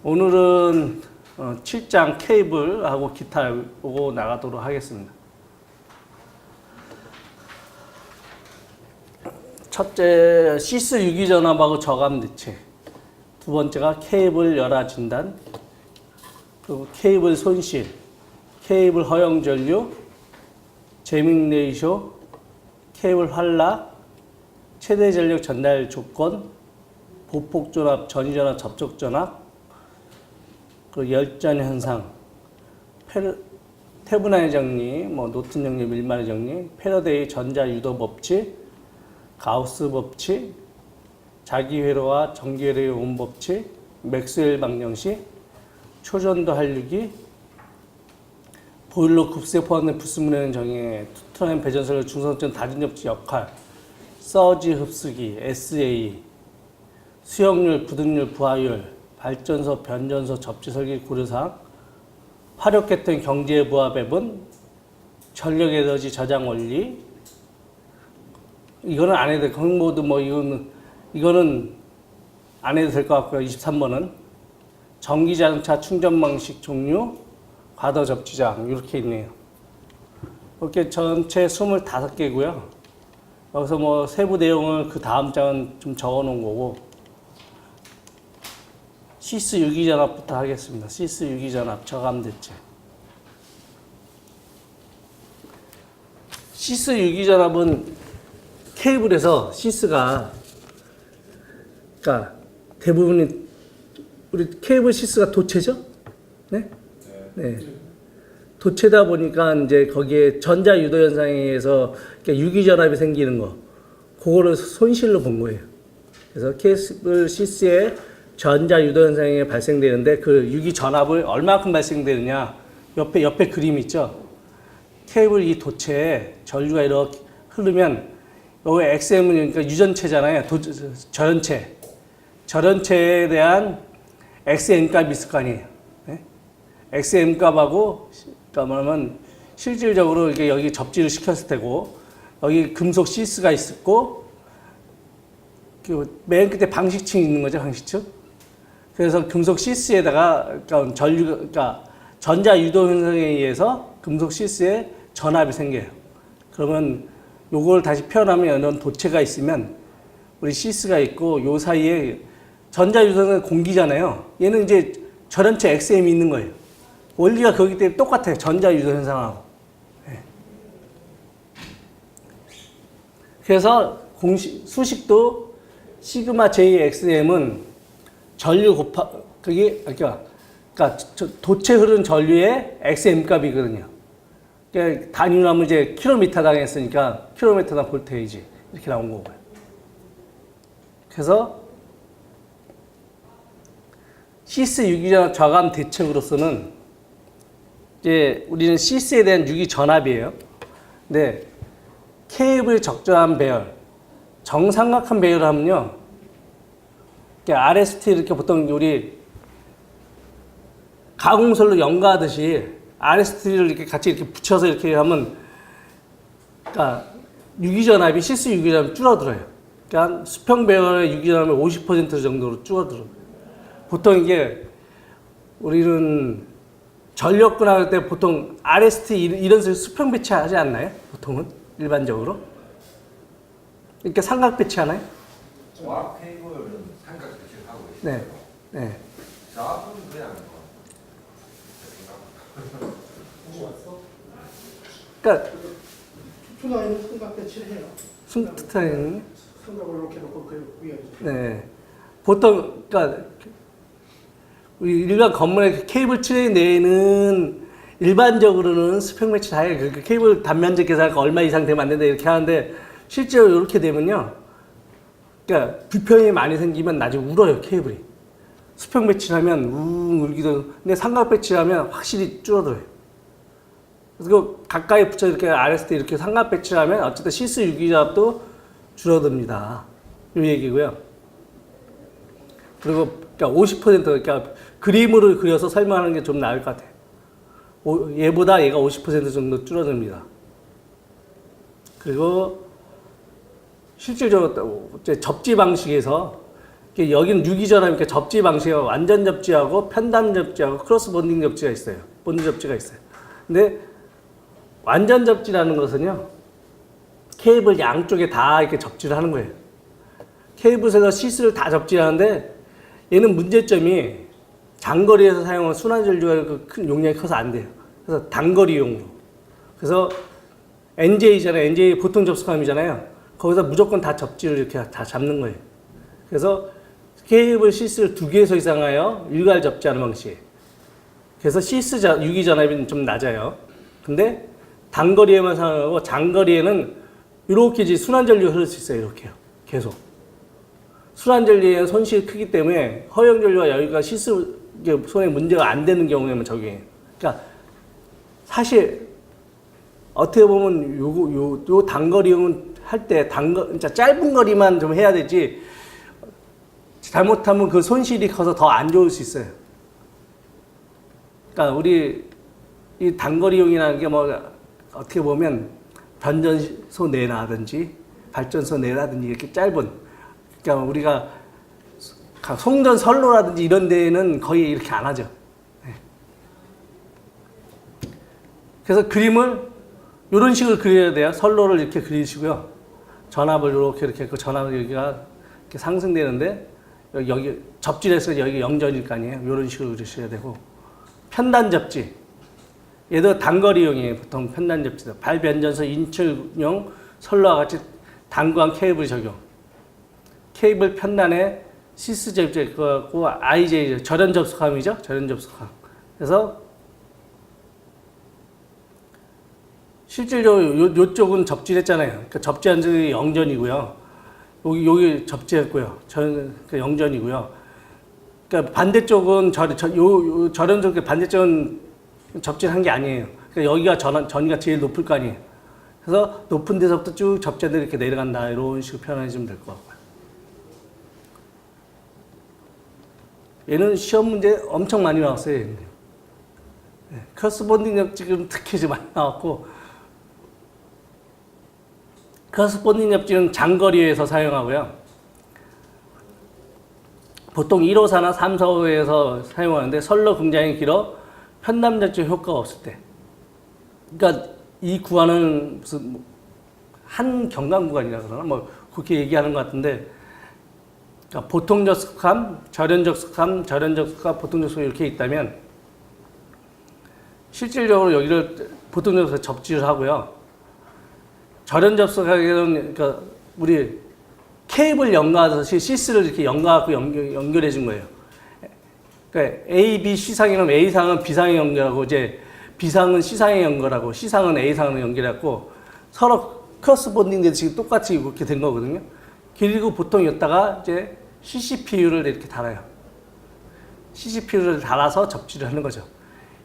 오늘은 7장 케이블하고 기타 보고 나가도록 하겠습니다. 첫째, 시스 유기전압하고 저감 대책. 두 번째가 케이블 열화 진단, 그리고 케이블 손실, 케이블 허용 전류, 제밍 레이쇼, 케이블 활락, 최대 전력 전달 조건, 보폭 전압, 전위 전압, 접촉 전압, 그리고 열전 현상, 테브나의 정리, 노튼 정리, 밀만의 정리, 패러데이 전자 유도 법칙, 가우스 법칙, 자기회로와 전기회로의 온 법칙, 맥스웰 방정식, 초전도 한류기, 보일러 급세 포함된 부스문의 정의, 투트라인 배전설의 중성전 다중접지 역할, 서지 흡수기, SA, 수용률, 부등률, 부하율, 발전소, 변전소, 접지 설계 고려사항, 화력계통 경제 부하 배분, 전력 에너지 저장 원리. 이거는 안 해도 돼. 흥모드 이거는 안 해도 될 것 같고요. 23번은 전기자동차 충전 방식 종류, 과도 접지장 이렇게 있네요. 이렇게 전체 25개고요. 여기서 세부 내용을 그 다음 장은 좀 적어 놓은 거고, 시스 유기전압부터 하겠습니다. 시스 유기전압 저감 대책. 시스 유기전압은 케이블에서 시스가, 그러니까 대부분이 우리 케이블 시스가 도체죠? 네? 네. 도체다 보니까 이제 거기에 전자 유도 현상에 의해서 유기전압이 생기는 거, 그거를 손실로 본 거예요. 그래서 케이블 시스에 전자 유도 현상이 발생되는데 그 유기전압을 얼마큼 발생되느냐, 옆에 그림 있죠? 케이블 이 도체에 전류가 이렇게 흐르면 여기 XM은 그러니까 유전체잖아요. 절연체. 절연체에 대한 XM 값이 있을 거 아니에요. 네? XM 값하고, 그러니까 뭐냐면 실질적으로 이게 여기 접지를 시켰을 테고, 여기 금속 시스가 있었고, 맨 끝에 방식층이 있는 거죠, 방식층. 그래서 금속 시스에다가, 그러니까 전자 유도 현상에 의해서 금속 시스에 전압이 생겨요. 그러면 요걸 다시 표현하면 이런 도체가 있으면 우리 시스가 있고 요 사이에 전자 유도는 공기잖아요. 얘는 이제 절연체 XM이 있는 거예요. 원리가 거기 때문에 똑같아요. 전자 유도 현상하고. 네. 그래서 수식도 시그마 J XM은 전류 그러니까 도체 흐르는 전류의 XM 값이거든요. 그러니까 단위로 하면 이제 킬로미터당 했으니까 킬로미터당 볼테이지 이렇게 나온 거고요. 그래서 시스 유기전압 저감 대책으로서는 이제 우리는 시스에 대한 유기 전압이에요. 근데 케이블 적절한 배열, 정삼각한 배열을 하면요, RST 이렇게 보통 우리 가공설로 연가하듯이 RST를 이렇게 같이 이렇게 붙여서 이렇게 하면, 그러니까 유기전압이 시스 유기전압이 줄어들어요. 그러니까 수평 배열의 유기전압이 50% 정도로 줄어들어요. 보통 이게 우리는 전력분 할 때 보통 RST 이런 식으로 수평 배치하지 않나요? 보통은 일반적으로 이렇게 삼각 배치하나요? 와악 케이블은 삼각 배치를 하고 있어요. 네, 네. 저압은 그냥 그러니까 투라인은 삼각 배치를 해요. 승트타인. 삼각을 이렇게 놓고 그 위에. 네. 보통 그러니까 우리 일반 건물의 케이블 트레이 내에는 일반적으로는 수평 배치 다 해요. 그 케이블 단면적 계산가 얼마 이상 되면 안 된다 이렇게 하는데, 실제로 이렇게 되면요, 그러니까 불평이 많이 생기면 나중에 울어요, 케이블이. 수평 배치를 하면 웅 울기도, 근데 삼각 배치를 하면 확실히 줄어들어요. 그래서 가까이 붙여 이렇게 RST 이렇게 삼각 배치를 하면 어쨌든 시스 유기전압도 줄어듭니다. 이 얘기고요. 그리고 그러니까 50% 그러니까 그림으로 그려서 설명하는 게 좀 나을 것 같아요. 얘보다 얘가 50% 정도 줄어듭니다. 그리고 실질적으로 접지 방식에서 여기는 유기전압이니까 접지 방식이 완전 접지하고 편단 접지하고 크로스 본딩 접지가 있어요. 본드 접지가 있어요. 근데 완전 접지라는 것은요, 케이블 양쪽에 다 이렇게 접지를 하는 거예요. 케이블에서 시스를 다 접지하는데 얘는 문제점이 장거리에서 사용한 순환전류가 큰 용량이 커서 안 돼요. 그래서 단거리용으로. 그래서 NJ잖아요. NJ 보통 접속함이잖아요. 거기서 무조건 다 접지를 이렇게 다 잡는 거예요. 그래서 케이블 시스를 2개에서 이상하여 일괄 접지하는 방식. 그래서 시스 유기전압이 좀 낮아요. 근데 단거리에만 사용하고 장거리에는 이렇게 이제 순환전류가 흐를 수 있어요. 이렇게요. 계속. 순환전류에는 손실이 크기 때문에 허용전류와 여기가 시스 손에 문제가 안 되는 경우에만 적용해요. 그러니까 사실 어떻게 보면 요 단거리용은 할 때 진짜 짧은 거리만 좀 해야 되지, 잘못하면 그 손실이 커서 더 안 좋을 수 있어요. 그러니까 우리 이 단거리용이라는 게 뭐 어떻게 보면 변전소 내라든지 발전소 내라든지 이렇게 짧은, 그러니까 우리가 송전 선로라든지 이런 데는 거의 이렇게 안 하죠. 네. 그래서 그림을 이런 식으로 그려야 돼요. 선로를 이렇게 그리시고요. 전압을 이렇게 했고, 전압을 여기가 이렇게 상승되는데, 여기 접지에서 여기 영전일 거 아니에요. 이런 식으로 그리셔야 되고, 편단 접지. 얘도 단거리용이에요. 보통 편단 접지도. 발변전소 인출용 선로와 같이 단구한 케이블 적용. 케이블 편단에 시스 접지, 그거고, IJ, 절연 접속함이죠. 절연 접속함. 그래서, 실질적으로 요쪽은 접지를 했잖아요. 그러니까 접지한 적이 영전이고요. 여기 접지했고요. 그러니까 영전이고요. 그러니까 반대쪽은 절연 접기 반대쪽은 접지를 한 게 아니에요. 그러니까 여기가 전위가 제일 높을 거 아니에요. 그래서 높은 데서부터 쭉 접지들이 이렇게 내려간다. 이런 식으로 표현하시면 될 것 같고요. 얘는 시험 문제 엄청 많이 나왔어요. 얘는. 네, 크로스 본딩 지금 특히 좀 많이 나왔고, 크로스 본딩 접지는 장거리에서 사용하고요. 보통 1호사나 3사호에서 사용하는데 선로 굉장히 길어 편단 접지 효과가 없을 때. 그러니까 이 구간은 무슨 한 경감 구간이라 그러나 뭐 그렇게 얘기하는 것 같은데, 그러니까 보통 접속함, 절연 접속함, 보통 접속함 이렇게 있다면 실질적으로 여기를 보통 접속함 접지를 하고요. 절연 접속하기는 그러니까 우리 케이블 연가하듯이 시스를 이렇게 연가하고 연결해 준 거예요. 그러니까 A, B, C상이면 A상은 B상에 연결하고, 이제 B상은 C상에 연결하고, C상은 A상으로 연결하고, 서로 크로스 본딩 되듯이 똑같이 이렇게 된 거거든요. 그리고 보통 여기다가 이제 CCPU를 이렇게 달아요. CCPU를 달아서 접지를 하는 거죠.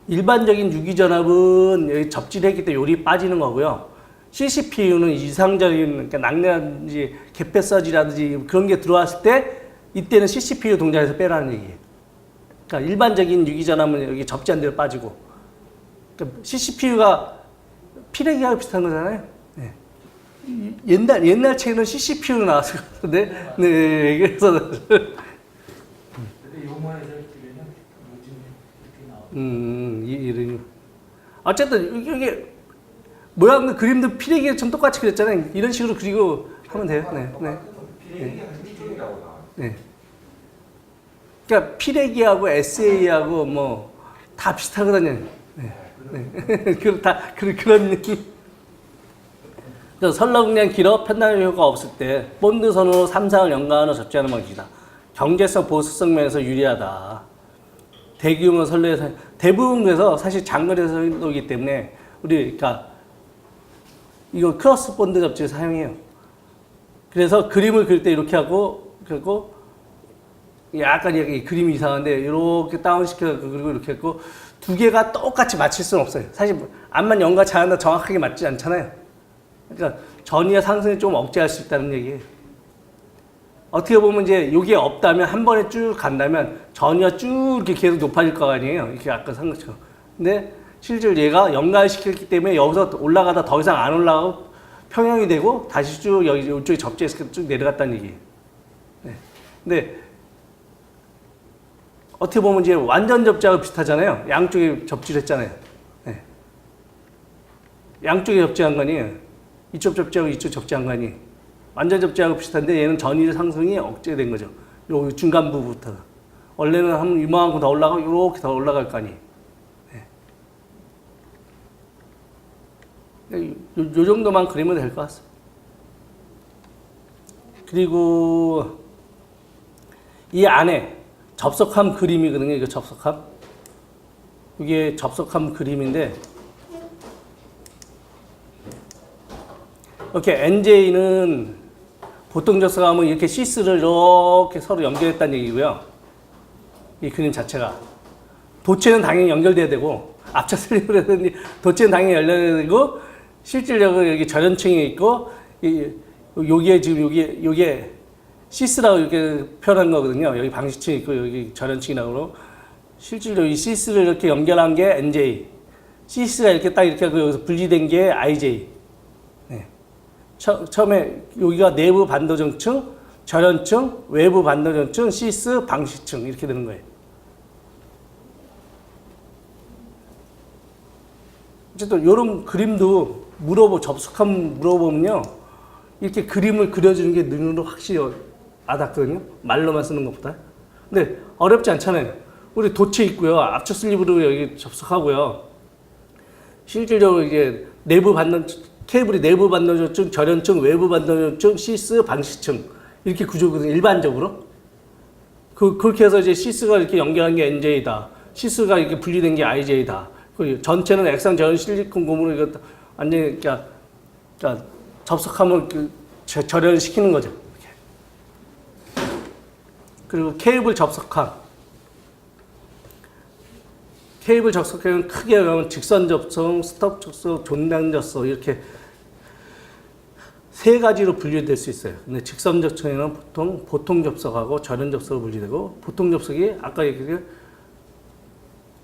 일반적인 유기전압은 여기 접지를 했기 때문에 요리 빠지는 거고요. CCPU는 이상적인, 그러니까 낙뢰라든지 개폐서지라든지 그런 게 들어왔을 때, 이때는 CCPU 동작에서 빼라는 얘기예요. 그러니까 일반적인 유기전압은 여기 접지한 대로 빠지고, 그러니까 CCPU가 피레기하고 비슷한 거잖아요. 네. 옛날 책에는 CCPU로 나왔을 것 같은데, 네, 그래서. 근데 용어에서 들으면 요즘 이렇게 나와요. 이런. 어쨌든, 이게, 모양도 그림도 피레기처럼 똑같이 그렸잖아요. 이런 식으로 그리고 하면 돼요. 네, 네. 비례기가 이쪽이라고 나와요. 네. 그러니까 피레기하고 SA하고 뭐 다 비슷하거든요. 네. 네. 그런 느낌. 그래서 선로공량 길어 편단 효과가 없을 때 본드 선으로 3상을 연가하는 접지하는 방식이다. 경제성 보수성 면에서 유리하다. 대규모 선로에서 대부분 그래서 사실 장거리에서 선로이기 때문에 우리 그러니까 이거 크로스 본드 접지를 사용해요. 그래서 그림을 그릴 때 이렇게 하고, 그리고 약간 여기 그림이 이상한데 이렇게 다운시켜서 그리고 이렇게 했고, 두 개가 똑같이 맞출 수는 없어요. 사실 암만 연가 잘한다 정확하게 맞지 않잖아요. 그러니까 전위와 상승을 좀 억제할 수 있다는 얘기예요. 어떻게 보면 이제 이게 없다면 한 번에 쭉 간다면 전위가 쭉 이렇게 계속 높아질 거 아니에요. 이렇게 아까 산 것처럼. 근데 실제로 얘가 연가시켰기 때문에 여기서 올라가다 더 이상 안 올라가고 평형이 되고 다시 쭉 여기 이쪽에 접지해서 쭉 내려갔다는 얘기예요. 네. 근데 어떻게 보면 이제 완전 접지하고 비슷하잖아요. 양쪽에 접지를 했잖아요. 네. 양쪽에 접지한 거 아니에요. 이쪽 접지하고 이쪽 접지한 거 아니에요. 완전 접지하고 비슷한데 얘는 전일 상승이 억제된 거죠. 요 중간 부부부터. 원래는 한 이만큼 더 올라가고 이렇게 더 올라갈 거 아니에요. 네. 요 정도만 그리면 될 것 같습니다. 그리고 이 안에 접속함 그림이거든요. 이거 접속함. 이게 접속함 그림인데 이렇게 NJ는 보통 접속함은 이렇게 시스를 이렇게 서로 연결했다는 얘기고요. 이 그림 자체가. 도체는 당연히 연결돼야 되고 앞차 슬립을 했더니 도체는 당연히 연결돼야 되고 실질적으로 여기 절연층이 있고 여기에 지금 요게 시스라고 이렇게 표현한 거거든요. 여기 방식층이 있고 여기 절연층이라고. 실질적으로 이 시스를 이렇게 연결한 게 NJ. 시스가 이렇게 딱 이렇게 하고 여기서 분리된 게 IJ. 네. 처음에 여기가 내부 반도전층, 절연층, 외부 반도전층, 시스, 방식층 이렇게 되는 거예요. 어쨌든 이런 그림도 접속함 물어보면요. 이렇게 그림을 그려주는 게 눈으로 확실히 와닿거든요. 말로만 쓰는 것보다. 근데 어렵지 않잖아요. 우리 도체 있고요. 압축 슬립으로 여기 접속하고요. 실질적으로 이게 케이블이 내부 반도전층, 절연층, 외부 반도전층, 시스, 방식층 이렇게 구조거든요. 일반적으로. 그렇게 해서 이제 시스가 이렇게 연결한 게 NJ다. 시스가 이렇게 분리된 게 IJ다. 그리고 전체는 액상 절연 실리콘 고무로 이거 완전히 그러니까 접속함을 절연시키는 거죠. 이렇게. 그리고 케이블 접속함. 케이블 접속함은 크게 하면 직선 접속, 스톱 접속, 종단 접속 이렇게 세 가지로 분류될 수 있어요. 근데 직선 접속에는 보통 접속하고 절연 접속으로 분리되고 보통 접속이 아까 얘기한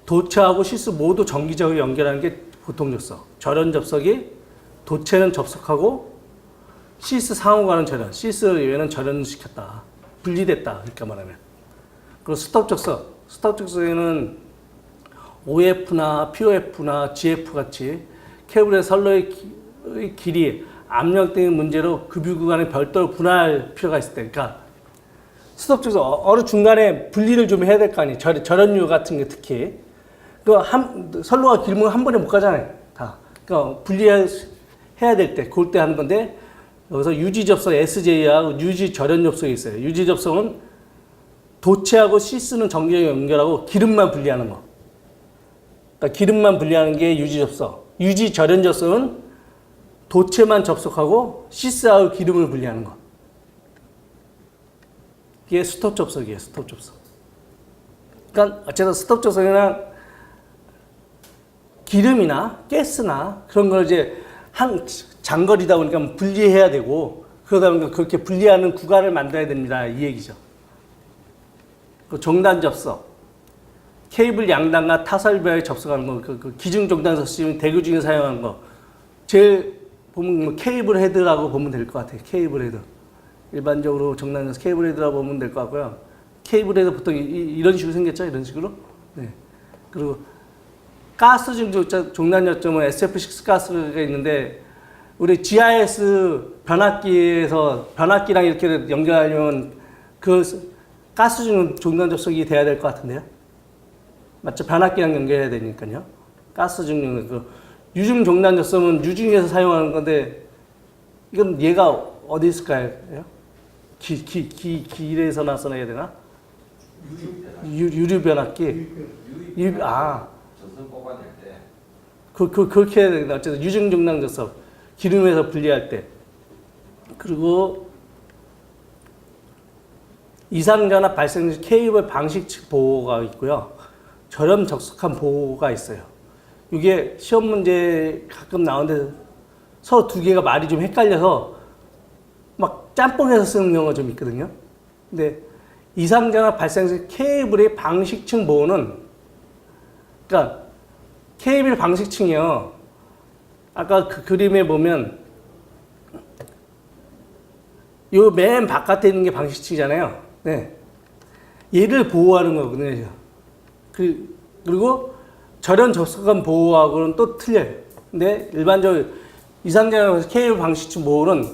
도체하고 시스 모두 정기적으로 연결하는 게 보통 접속. 절연 접속이 도체는 접속하고 시스 상호가는 절연. 시스 외에는 절연시켰다. 분리됐다. 이렇게 말하면. 그리고 스톱 접속. 스톱 접속에는 OF나 POF나 GF 같이 케이블의 선로의 길이 압력 등의 문제로 급유 구간을 별도로 분할할 필요가 있을 때, 그러니까 스톱 접속 어느 중간에 분리를 좀 해야 될 거 아니에요. 절연류 같은 게 특히 선로가 길면 한 번에 못 가잖아요. 다. 그러니까 분리해야 될 때, 그럴 때 하는 건데 여기서 유지 접속 SJ하고 유지 절연 접속이 있어요. 유지 접속은 도체하고 시스는 정기적으로 연결하고 기름만 분리하는 거. 그러니까 기름만 분리하는 게 유지 접속. 유지 절연 접속은 도체만 접속하고 시스하고 기름을 분리하는 거. 이게 스톱 접속이에요. 스톱 접속. 그러니까 어쨌든 스톱 접속이나 기름이나 가스나 그런 걸 이제 장거리다 보니까 분리해야 되고 그러다 보니까 그렇게 분리하는 구간을 만들어야 됩니다. 이 얘기죠. 그 종단 접속. 케이블 양단과 타설비에 접속하는 거, 그 기중 종단 접속 대교 중에 사용하는 거. 제일 보면 케이블 헤드라고 보면 될 것 같아요. 케이블 헤드. 일반적으로 종단에서 케이블 헤드라고 보면 될 것 같고요. 케이블 헤드 보통 이런 식으로 생겼죠? 이런 식으로. 네. 그리고 가스 종단 요점은 SF6 가스가 있는데 우리 GIS 변압기랑 이렇게 연결하려면 그 가스 종단 접속이 돼야 될 것 같은데요. 맞죠? 변압기랑 연결해야 되니까요. 가스 중용, 유중 종단 접속은 유중에서 사용하는 건데, 이건 얘가 어디 있을까요? 길에서 나서나 해야 되나? 유류 변압기. 젖을 뽑아낼 때. 그렇게 해야 되나? 어쨌든 유중 종단 접속. 기름에서 분리할 때. 그리고 이상전압 발생 시 케이블 방식측 보호가 있고요. 절연 접속한 보호가 있어요. 이게 시험 문제 가끔 나오는데 서로 두 개가 말이 좀 헷갈려서 막 짬뽕해서 쓰는 경우가 좀 있거든요. 근데 이상전압 발생 시 케이블의 방식층 보호는 그러니까 케이블 방식층이요. 아까 그 그림에 보면 요 맨 바깥에 있는 게 방식층이잖아요. 네. 얘를 보호하는 거거든요. 그리고 절연 접속감 보호하고는 또 틀려요. 근데 일반적으로 이상전염 케이블 방식축 보호는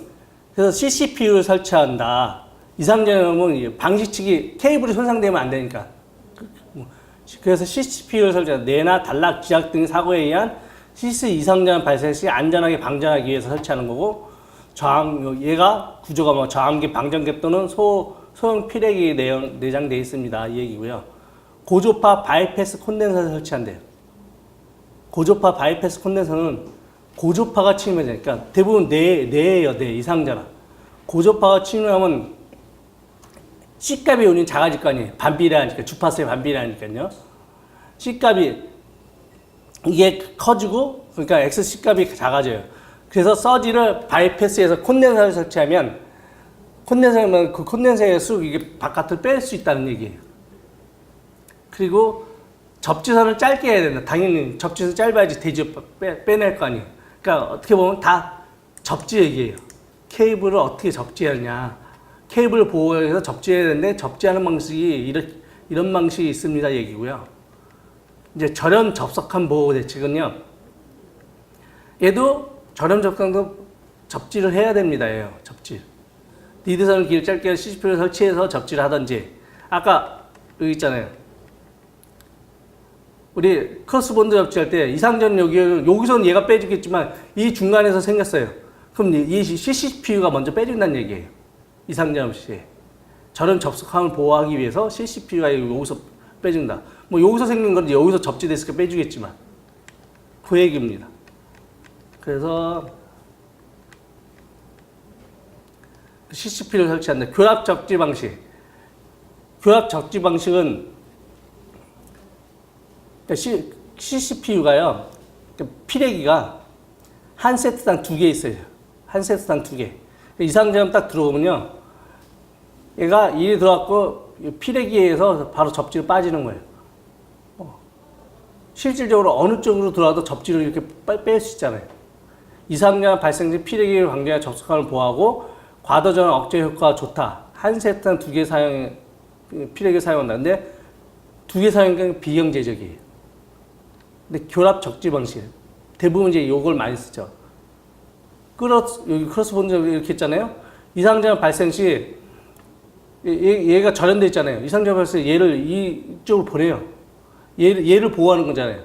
그래서 CCPU를 설치한다. 이상전염은 방식축이 케이블이 손상되면 안 되니까. 그래서 CCPU를 설치한다. 뇌나 단락, 기작 등의 사고에 의한 시스 이상전염 발생 시 안전하게 방전하기 위해서 설치하는 거고, 얘가 구조가 뭐 저항기, 방전기 또는 소형 피레기 내장되어 있습니다. 이 얘기고요. 고조파 바이패스 콘덴서를 설치한대요. 고조파 바이패스 콘덴서는 고조파가 침입하니까 대부분 뇌예요, 뇌 이상전염. 고조파가 침입하면 C값이 오는 작아질 거 아니에요. 반비례하니까, 주파수의 반비례하니까요. C값이 이게 커지고, 그러니까 XC값이 작아져요. 그래서 서지를 바이패스해서 콘덴서를 설치하면, 콘덴서면 그 콘덴서의 쑥 이게 바깥을 뺄 수 있다는 얘기예요. 그리고 접지선을 짧게 해야 된다. 당연히 접지선 짧아야지 대지 빼낼 거 아니에요. 그러니까 어떻게 보면 다 접지 얘기예요. 케이블을 어떻게 접지하느냐. 케이블을 보호해서 접지해야 되는데 접지하는 방식이 이런 방식이 있습니다. 얘기고요. 이제 절연 접속함 보호 대책은요. 얘도 절연 접속함도 접지를 해야 됩니다. 얘요. 접지. 리드선을 길 짧게 CCP를 설치해서 접지를 하든지. 아까 여기 있잖아요. 우리 크로스본드 접지할 때 이상전 여기서는 얘가 빼주겠지만 이 중간에서 생겼어요. 그럼 이 CCPU가 먼저 빼준다는 얘기예요. 이상전 시 저런 접속함을 보호하기 위해서 CCPU가 여기서 빼준다. 뭐 여기서 생긴 건 여기서 접지됐으니까 빼주겠지만 그 얘기입니다. 그래서 CCP를 설치한다. 교합 접지 방식. 교합 접지 방식은 CCPU가요, 피레기가 한 세트당 2개 있어요. 한 세트당 2개. 이상전염 딱 들어오면요, 얘가 일이 들어왔고, 피레기에서 바로 접지로 빠지는 거예요. 실질적으로 어느 쪽으로 들어와도 접지를 이렇게 뺄 수 있잖아요. 이상전염 발생 시 피레기를 방지하여 접속함을 보호하고, 과도전환 억제 효과가 좋다. 한 세트당 2개 피레기를 사용한다. 근데 2개 사용은 비경제적이에요. 근데 교합 적지 방식. 대부분 이제 요걸 많이 쓰죠. 여기 크로스본드 이렇게 했잖아요. 이상전염 발생 시 얘가 절연돼 있잖아요. 이상전염 발생 시 얘를 이쪽으로 보내요. 얘를 보호하는 거잖아요.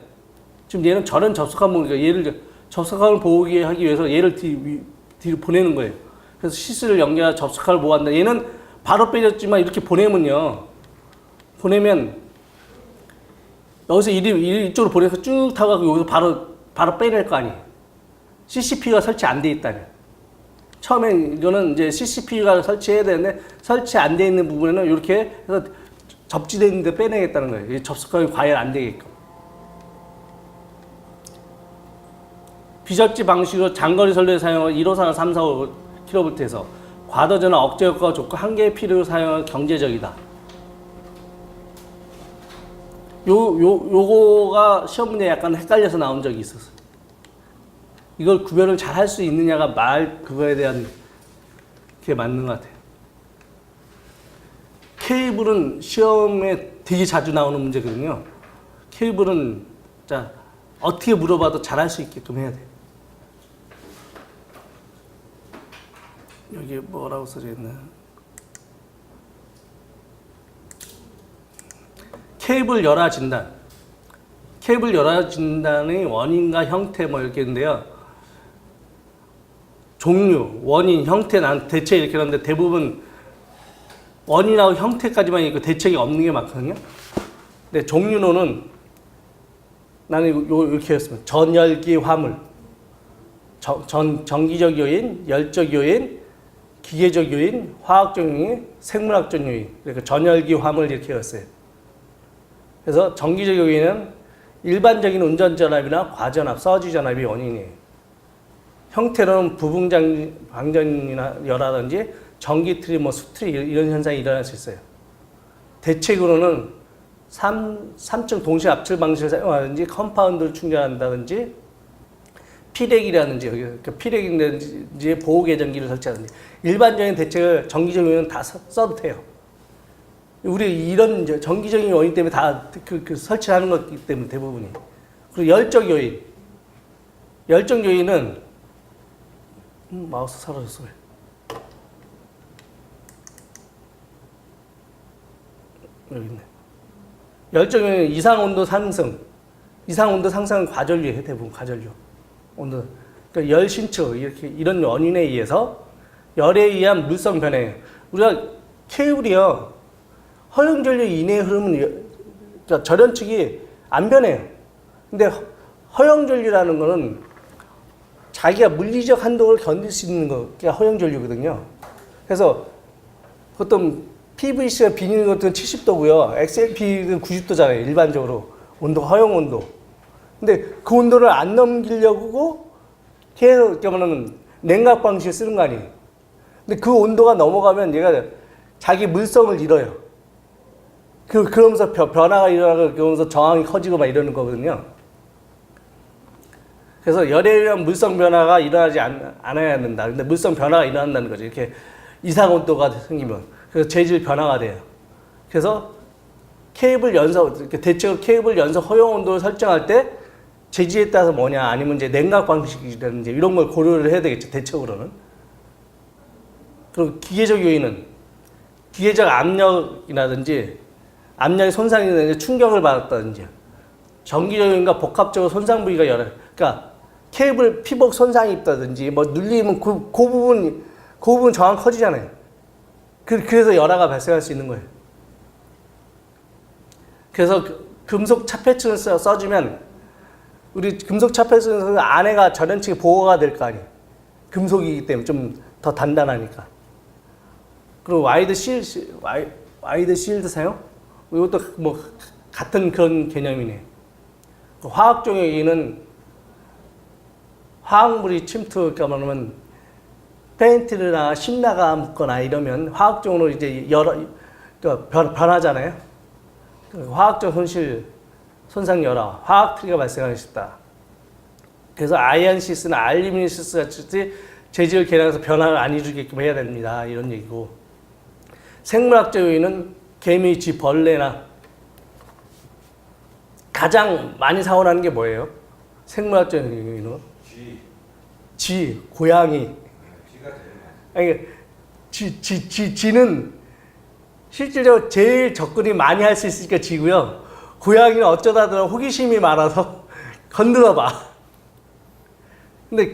지금 얘는 절연 접속함 보니까 얘를 접속함을 보호하기 위해서 얘를 뒤로 보내는 거예요. 그래서 시스를 연결해 접속함을 보호한다. 얘는 바로 빼졌지만 이렇게 보내면 여기서 이쪽으로 보내서 쭉 타고 가고 여기서 바로 빼낼 거 아니에요. CCPU가 설치 안 돼 있다면. 처음에 이거는 이제 CCPU가 설치해야 되는데 설치 안 돼 있는 부분에는 이렇게 해서 접지되어 있는데 빼내겠다는 거예요. 접속감이 과열 안 되게끔. 비접지 방식으로 장거리 선로에 사용한 1호선을 345kV에서 과도전환 억제 효과가 좋고 한 개의 필요로 사용하는 경제적이다. 요거가 시험 문제에 약간 헷갈려서 나온 적이 있었어요. 이걸 구별을 잘 할 수 있느냐가 그거에 대한 게 맞는 것 같아요. 케이블은 시험에 되게 자주 나오는 문제거든요. 케이블은 어떻게 물어봐도 잘 할 수 있게끔 해야 돼요. 여기 뭐라고 써져 있나? 케이블 열화 진단. 케이블 열화 진단의 원인과 형태 뭐 이렇게 있는데요. 종류, 원인, 형태 난 대체 이렇게 하는데 대부분 원인하고 형태까지만 있고 대책이 없는 게 많거든요. 근데 종류로는 나는 이렇게 했습니다. 전열기 화물, 전기적 요인, 열적 요인, 기계적 요인, 화학적 요인, 생물학적 요인. 그러니까 전열기 화물 이렇게 했어요. 그래서 전기적 요인은 일반적인 운전전압이나 과전압, 서지 전압이 원인이에요. 형태로는 부분 방전이나 열하든지 전기 트리, 수트리 이런 현상이 일어날 수 있어요. 대책으로는 3층 동시 압출 방식을 사용하든지 컴파운드를 충전한다든지 피렉이라든지 피렉이라든지 보호 계전기를 설치하든지 일반적인 대책을 전기적 요인은 다 써도 돼요. 우리 이런 이제 정기적인 요인 때문에 다 설치하는 것 때문에 대부분이. 그리고 열적 요인. 열적 요인은 마우스 사라졌어. 왜? 여기 있네. 열적 요인 이상 온도 상승. 이상 온도 상승은 과전류예요. 대부분 과전류. 온도. 그러니까 열 신축 이렇게 이런 원인에 의해서 열에 의한 물성 변화예요. 우리가 케이블이요. 허용 전류 이내에 흐르면 그러니까 절연축이 안 변해요. 근데 허용 전류라는 거는 자기가 물리적 한도를 견딜 수 있는 거가 허용 전류거든요. 그래서 보통 PVC가 비닐 같은 70도고요. XLP는 90도잖아요. 일반적으로 온도 허용 온도. 근데 그 온도를 안 넘기려고 계속 그러면은 냉각 방식을 쓰는 거 아니에요. 근데 그 온도가 넘어가면 얘가 자기 물성을 잃어요. 그러면서 변화가 일어나고 그러면서 저항이 커지고 막 이러는 거거든요. 그래서 열에 의한 물성 변화가 일어나지 않아야 된다. 근데 물성 변화가 일어난다는 거죠. 이렇게 이상 온도가 생기면. 그래서 재질 변화가 돼요. 그래서 케이블 연석, 이렇게 대체로 케이블 연석 허용 온도를 설정할 때 재질에 따라서 뭐냐, 아니면 이제 냉각 방식이라든지 이런 걸 고려를 해야 되겠죠. 대체적으로는. 그리고 기계적 요인은 기계적 압력이라든지 압력의 손상이라든지 충격을 받았다든지 전기적 요인과 복합적으로 손상 부위가 여러, 그러니까 케이블 피복 손상이 있다든지 뭐 눌리면 그 부분 저항 커지잖아요. 그래서 열화가 발생할 수 있는 거예요. 그래서 금속 차폐층을 써주면 우리 금속 차폐층은 안에가 절연층이 보호가 될 거 아니에요. 금속이기 때문에 좀 더 단단하니까. 그리고 와이드 실드 사용? 이것도 뭐 같은 그런 개념이네요. 화학적 요인은 화학물이 침투, 그러니까 말하면 페인트나 신나가 묻거나 이러면 화학적으로 이제 그러니까 변하잖아요. 화학적 손상 열화, 화학 트리가 발생할 수 있다. 그래서 아이언시스나 알루미늄시스 같이 재질 개량해서 변화를 안 일으키게끔 해야 됩니다. 이런 얘기고. 생물학적 요인은 개미, 쥐, 벌레나 가장 많이 사고 나는 게 뭐예요? 생물학적 요인은? 쥐, 고양이. 쥐가 제일 많아요. 쥐는 실질적으로 제일 접근이 많이 할 수 있으니까 쥐고요. 고양이는 어쩌다 호기심이 많아서 건드려 봐. 근데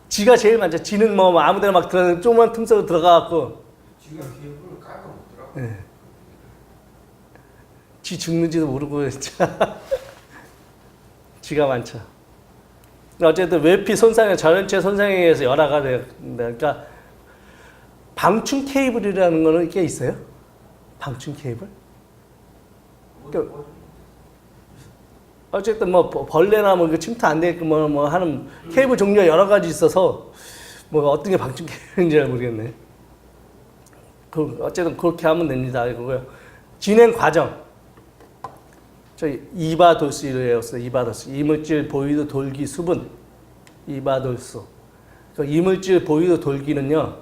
쥐가 제일 많죠. 쥐는 뭐 아무데나 막 조그만 틈 속에 들어가갖고. 쥐가 케이블을 깔아 먹더라고. 네. 쥐 죽는지도 모르고 진짜. 쥐가 많죠. 어쨌든 외피 손상에 절연체 손상에 의해서 열화가 됩니다. 그러니까 방충 케이블이라는 거는 게 있어요? 방충 케이블? 그러니까 어쨌든 뭐 벌레나 뭐 침투 안 되게끔 뭐 하는 케이블 종류가 여러 가지 있어서 뭐 어떤 게 방충 케이블인지 잘 모르겠네. 어쨌든 그렇게 하면 됩니다. 이거고요. 진행 과정. 저희 이바돌수였어요. 이바돌수. 이물질 보이도 돌기 수분. 이바돌수. 그 이물질 보이도 돌기는요.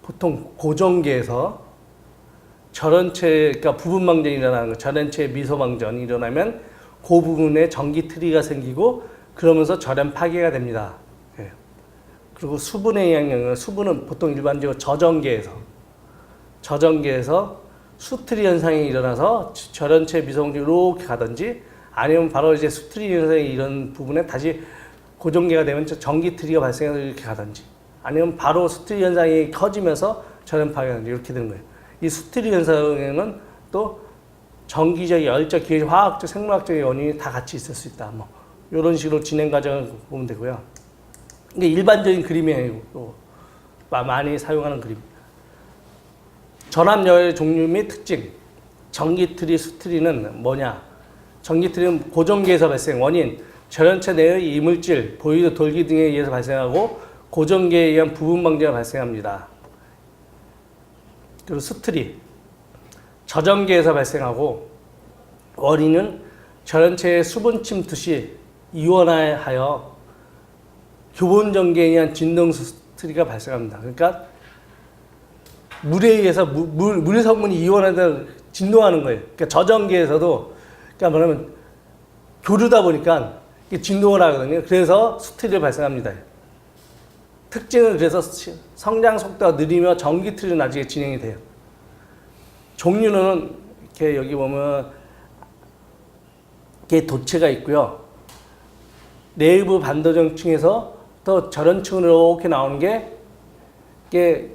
보통 고정계에서 절연체, 그러니까 부분방전이 일어나는 거, 절연체 미소방전이 일어나면 그 부분에 전기 트리가 생기고 그러면서 절연 파괴가 됩니다. 예. 그리고 수분의 영향은 수분은 보통 일반적으로 저전계에서 수트리 현상이 일어나서 절연체 미소방전이 이렇게 가든지 아니면 바로 이제 수트리 현상이 이런 부분에 다시 고정계가 되면 전기 트리가 발생해서 이렇게 가든지 아니면 바로 수트리 현상이 커지면서 절연 파괴가 되든지 이렇게 되는 거예요. 이 수트리 현상에는 또 전기적, 열적, 기계적, 화학적, 생물학적 원인이 다 같이 있을 수 있다. 뭐 이런 식으로 진행 과정을 보면 되고요. 이게 일반적인 그림이에요. 또 많이 사용하는 그림. 전압열 종류 및 특징. 전기트리, 수트리는 뭐냐? 전기트리는 고정계에서 발생, 원인, 절연체 내의 이물질, 보이도 돌기 등에 의해서 발생하고 고정계에 의한 부분 방전이 발생합니다. 그리고 수트리. 저전계에서 발생하고 원인은 절연체의 수분 침투 시 이온화하여 교본 전개에 의한 진동 수트리가 발생합니다. 그러니까 물에 의해서 물 성분이 이온화된 진동하는 거예요. 그러니까 저전기에서도 그러니까 뭐냐면 교류다 보니까 이게 진동을 하거든요. 그래서 수틀이 발생합니다. 특징은 그래서 성장 속도가 느리며 전기 틀이 나중에 진행이 돼요. 종류는 이렇게 여기 보면 이렇게 도체가 있고요. 내부 반도정층에서 또 절연층으로 이렇게 나오는 게 이게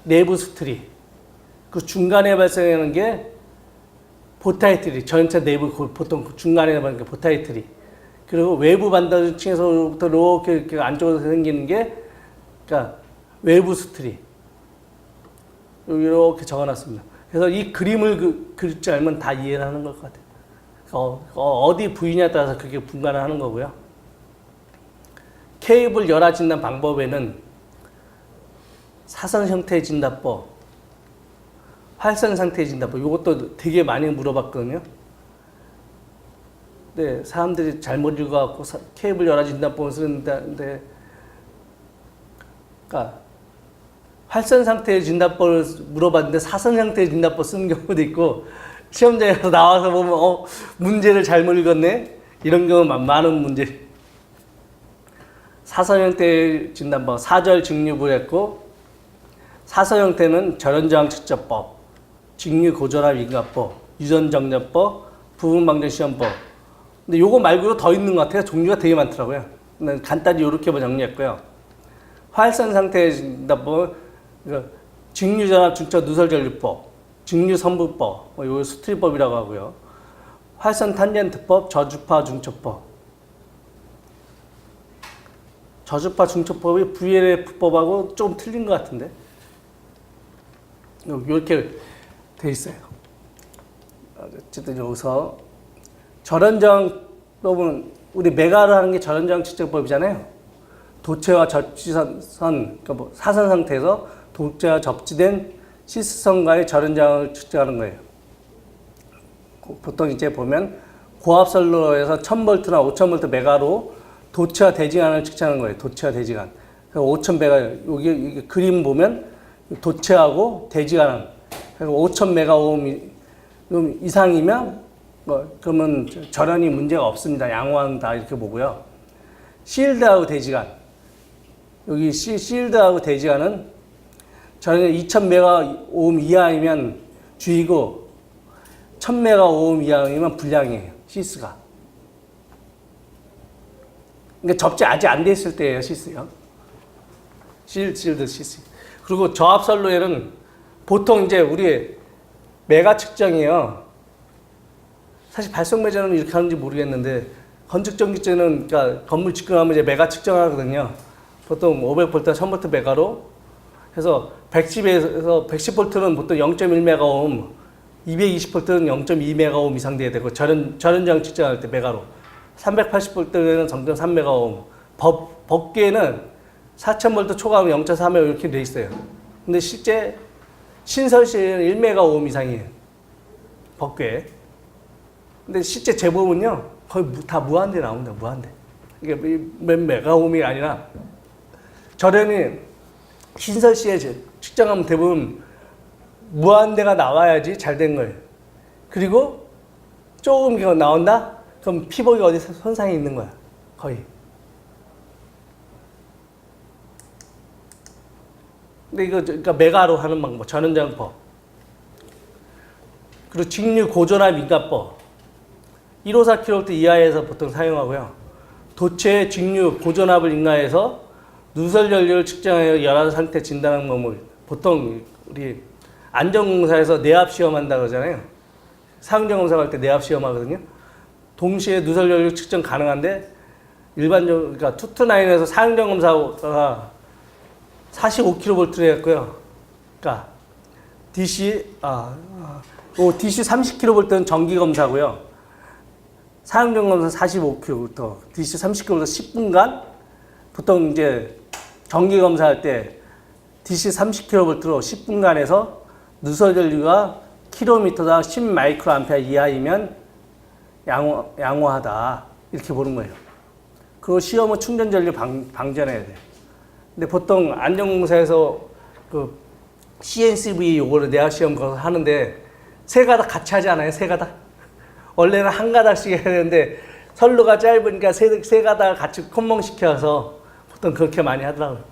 내부 수틀이. 그 중간에 발생하는 게 보타이트리. 전체 내부 보통 중간에 발생하는 게 보타이트리. 그리고 외부 반도정층에서부터 이렇게 안쪽으로 생기는 게 그러니까 외부 수틀이. 이렇게 적어놨습니다. 그래서 이 그림을 그릴 줄 알면 다 이해를 하는 것 같아요. 어디 부위냐에 따라서 그게 분간을 하는 거고요. 케이블 열화 진단 방법에는 사선 형태의 진단법, 활선 상태의 진단법, 이것도 되게 많이 물어봤거든요. 네, 사람들이 잘못 읽어갖고 케이블 열화 진단법을 쓰는데, 그러니까 활선 상태의 진단법을 물어봤는데 사선 형태의 진단법 쓰는 경우도 있고, 시험장에 가서 나와서 보면 문제를 잘못 읽었네? 이런 경우 많은 문제. 사선 형태의 진단법, 사절 직류부 했고, 사선 형태는 절연저항 측정법, 직류 고전압 인가법, 유전정렬법, 부분방정시험법. 근데 요거 말고도 더 있는 것 같아요. 종류가 되게 많더라고요. 간단히 이렇게 정리했고요. 활선 상태의 진단법, 직류전압 중첩 누설전류법, 직류선분법, 요 수틀법이라고 하고요. 활선 탄젠트법, 저주파 중첩법. 저주파 중첩법이 VLF법하고 조금 틀린 것 같은데. 이렇게 돼 있어요. 어쨌든 여기서 절연저항법은 우리 메가를 하는 게 절연저항 측정법이잖아요. 도체와 접지선, 그러니까 뭐 사선 상태에서 도체와 접지된 시스선과의 절연저항을 측정하는 거예요. 보통 이제 보면 고압선로에서 1000V나 5000V 메가로 도체와 대지간을 측정하는 거예요. 도체와 대지간. 5000메가, 여기 그림 보면 도체하고 대지간, 5000메가오hm 이상이면 그러면 절연이 문제가 없습니다. 양호한다 이렇게 보고요. 실드하고 대지간, 여기 실드하고 대지간은 절연이 2000메가오hm 이하이면 주의고 1000메가오hm 이하이면 불량이에요. 시스가. 그러니까 접지 아직 안 돼 있을 때예요, 시스요. 실드 시스. 그리고 저압선로에는 보통 이제 우리 메가 측정이에요. 사실 발송 매저는 이렇게 하는지 모르겠는데 건축전기죄는 그러니까 건물 직근하면 이제 메가 측정하거든요. 보통 500V, 1000V 메가로 해서 110에서 110V는 보통 0.1메가오hm, 220V는 0.2메가오hm 이상 돼야 되고 절연저항 측정할 때 메가로 380V는 0.3메가오hm, 법계에는 4000V 초과하면 0.3메가 이렇게 돼 있어요. 근데 실제 신설시에는 1메가오hm 이상이에요. 법궤. 근데 실제 제법은요, 거의 다 무한대 나옵니다. 무한대. 이게 몇 메가오움이 아니라 절연이 신설시에 측정하면 대부분 무한대가 나와야지 잘 된 거예요. 그리고 조금 나온다? 그럼 피복이 어디 손상이 있는 거야. 거의. 근데 이거 그러니까 메가로 하는 방법, 절연저항법. 그리고 직류 고전압 인가법. 154kV 이하에서 보통 사용하고요. 도체의 직류 고전압을 인가해서 누설 연료를 측정하여 열화 상태 진단하는 방법. 보통 우리 안전공사에서 내압 시험한다 그러잖아요. 사용자 검사할 때 내압 시험하거든요. 동시에 누설 연료 측정 가능한데 일반적으로 그러니까 229에서 사용자 검사가 45kV를 했고요. 그러니까 DC 30kV는 정기 검사고요. 사용자 검사 45kV, DC 30kV 10분간 보통 이제 정기 검사할 때 DC 30kV로 10분간에서 누설 전류가 킬로미터당 10마이크로암페어 이하이면 양호하다 이렇게 보는 거예요. 그 시험은 충전 전류 방전해야 돼요. 근데 보통 안전공사에서 그 CNCV 요거를 내압 시험 하는데 세 가닥 같이 하지 않아요? 세 가닥? 원래는 한 가닥씩 해야 되는데 선로가 짧으니까 세 가닥을 같이 콤몽시켜서 보통 그렇게 많이 하더라고요.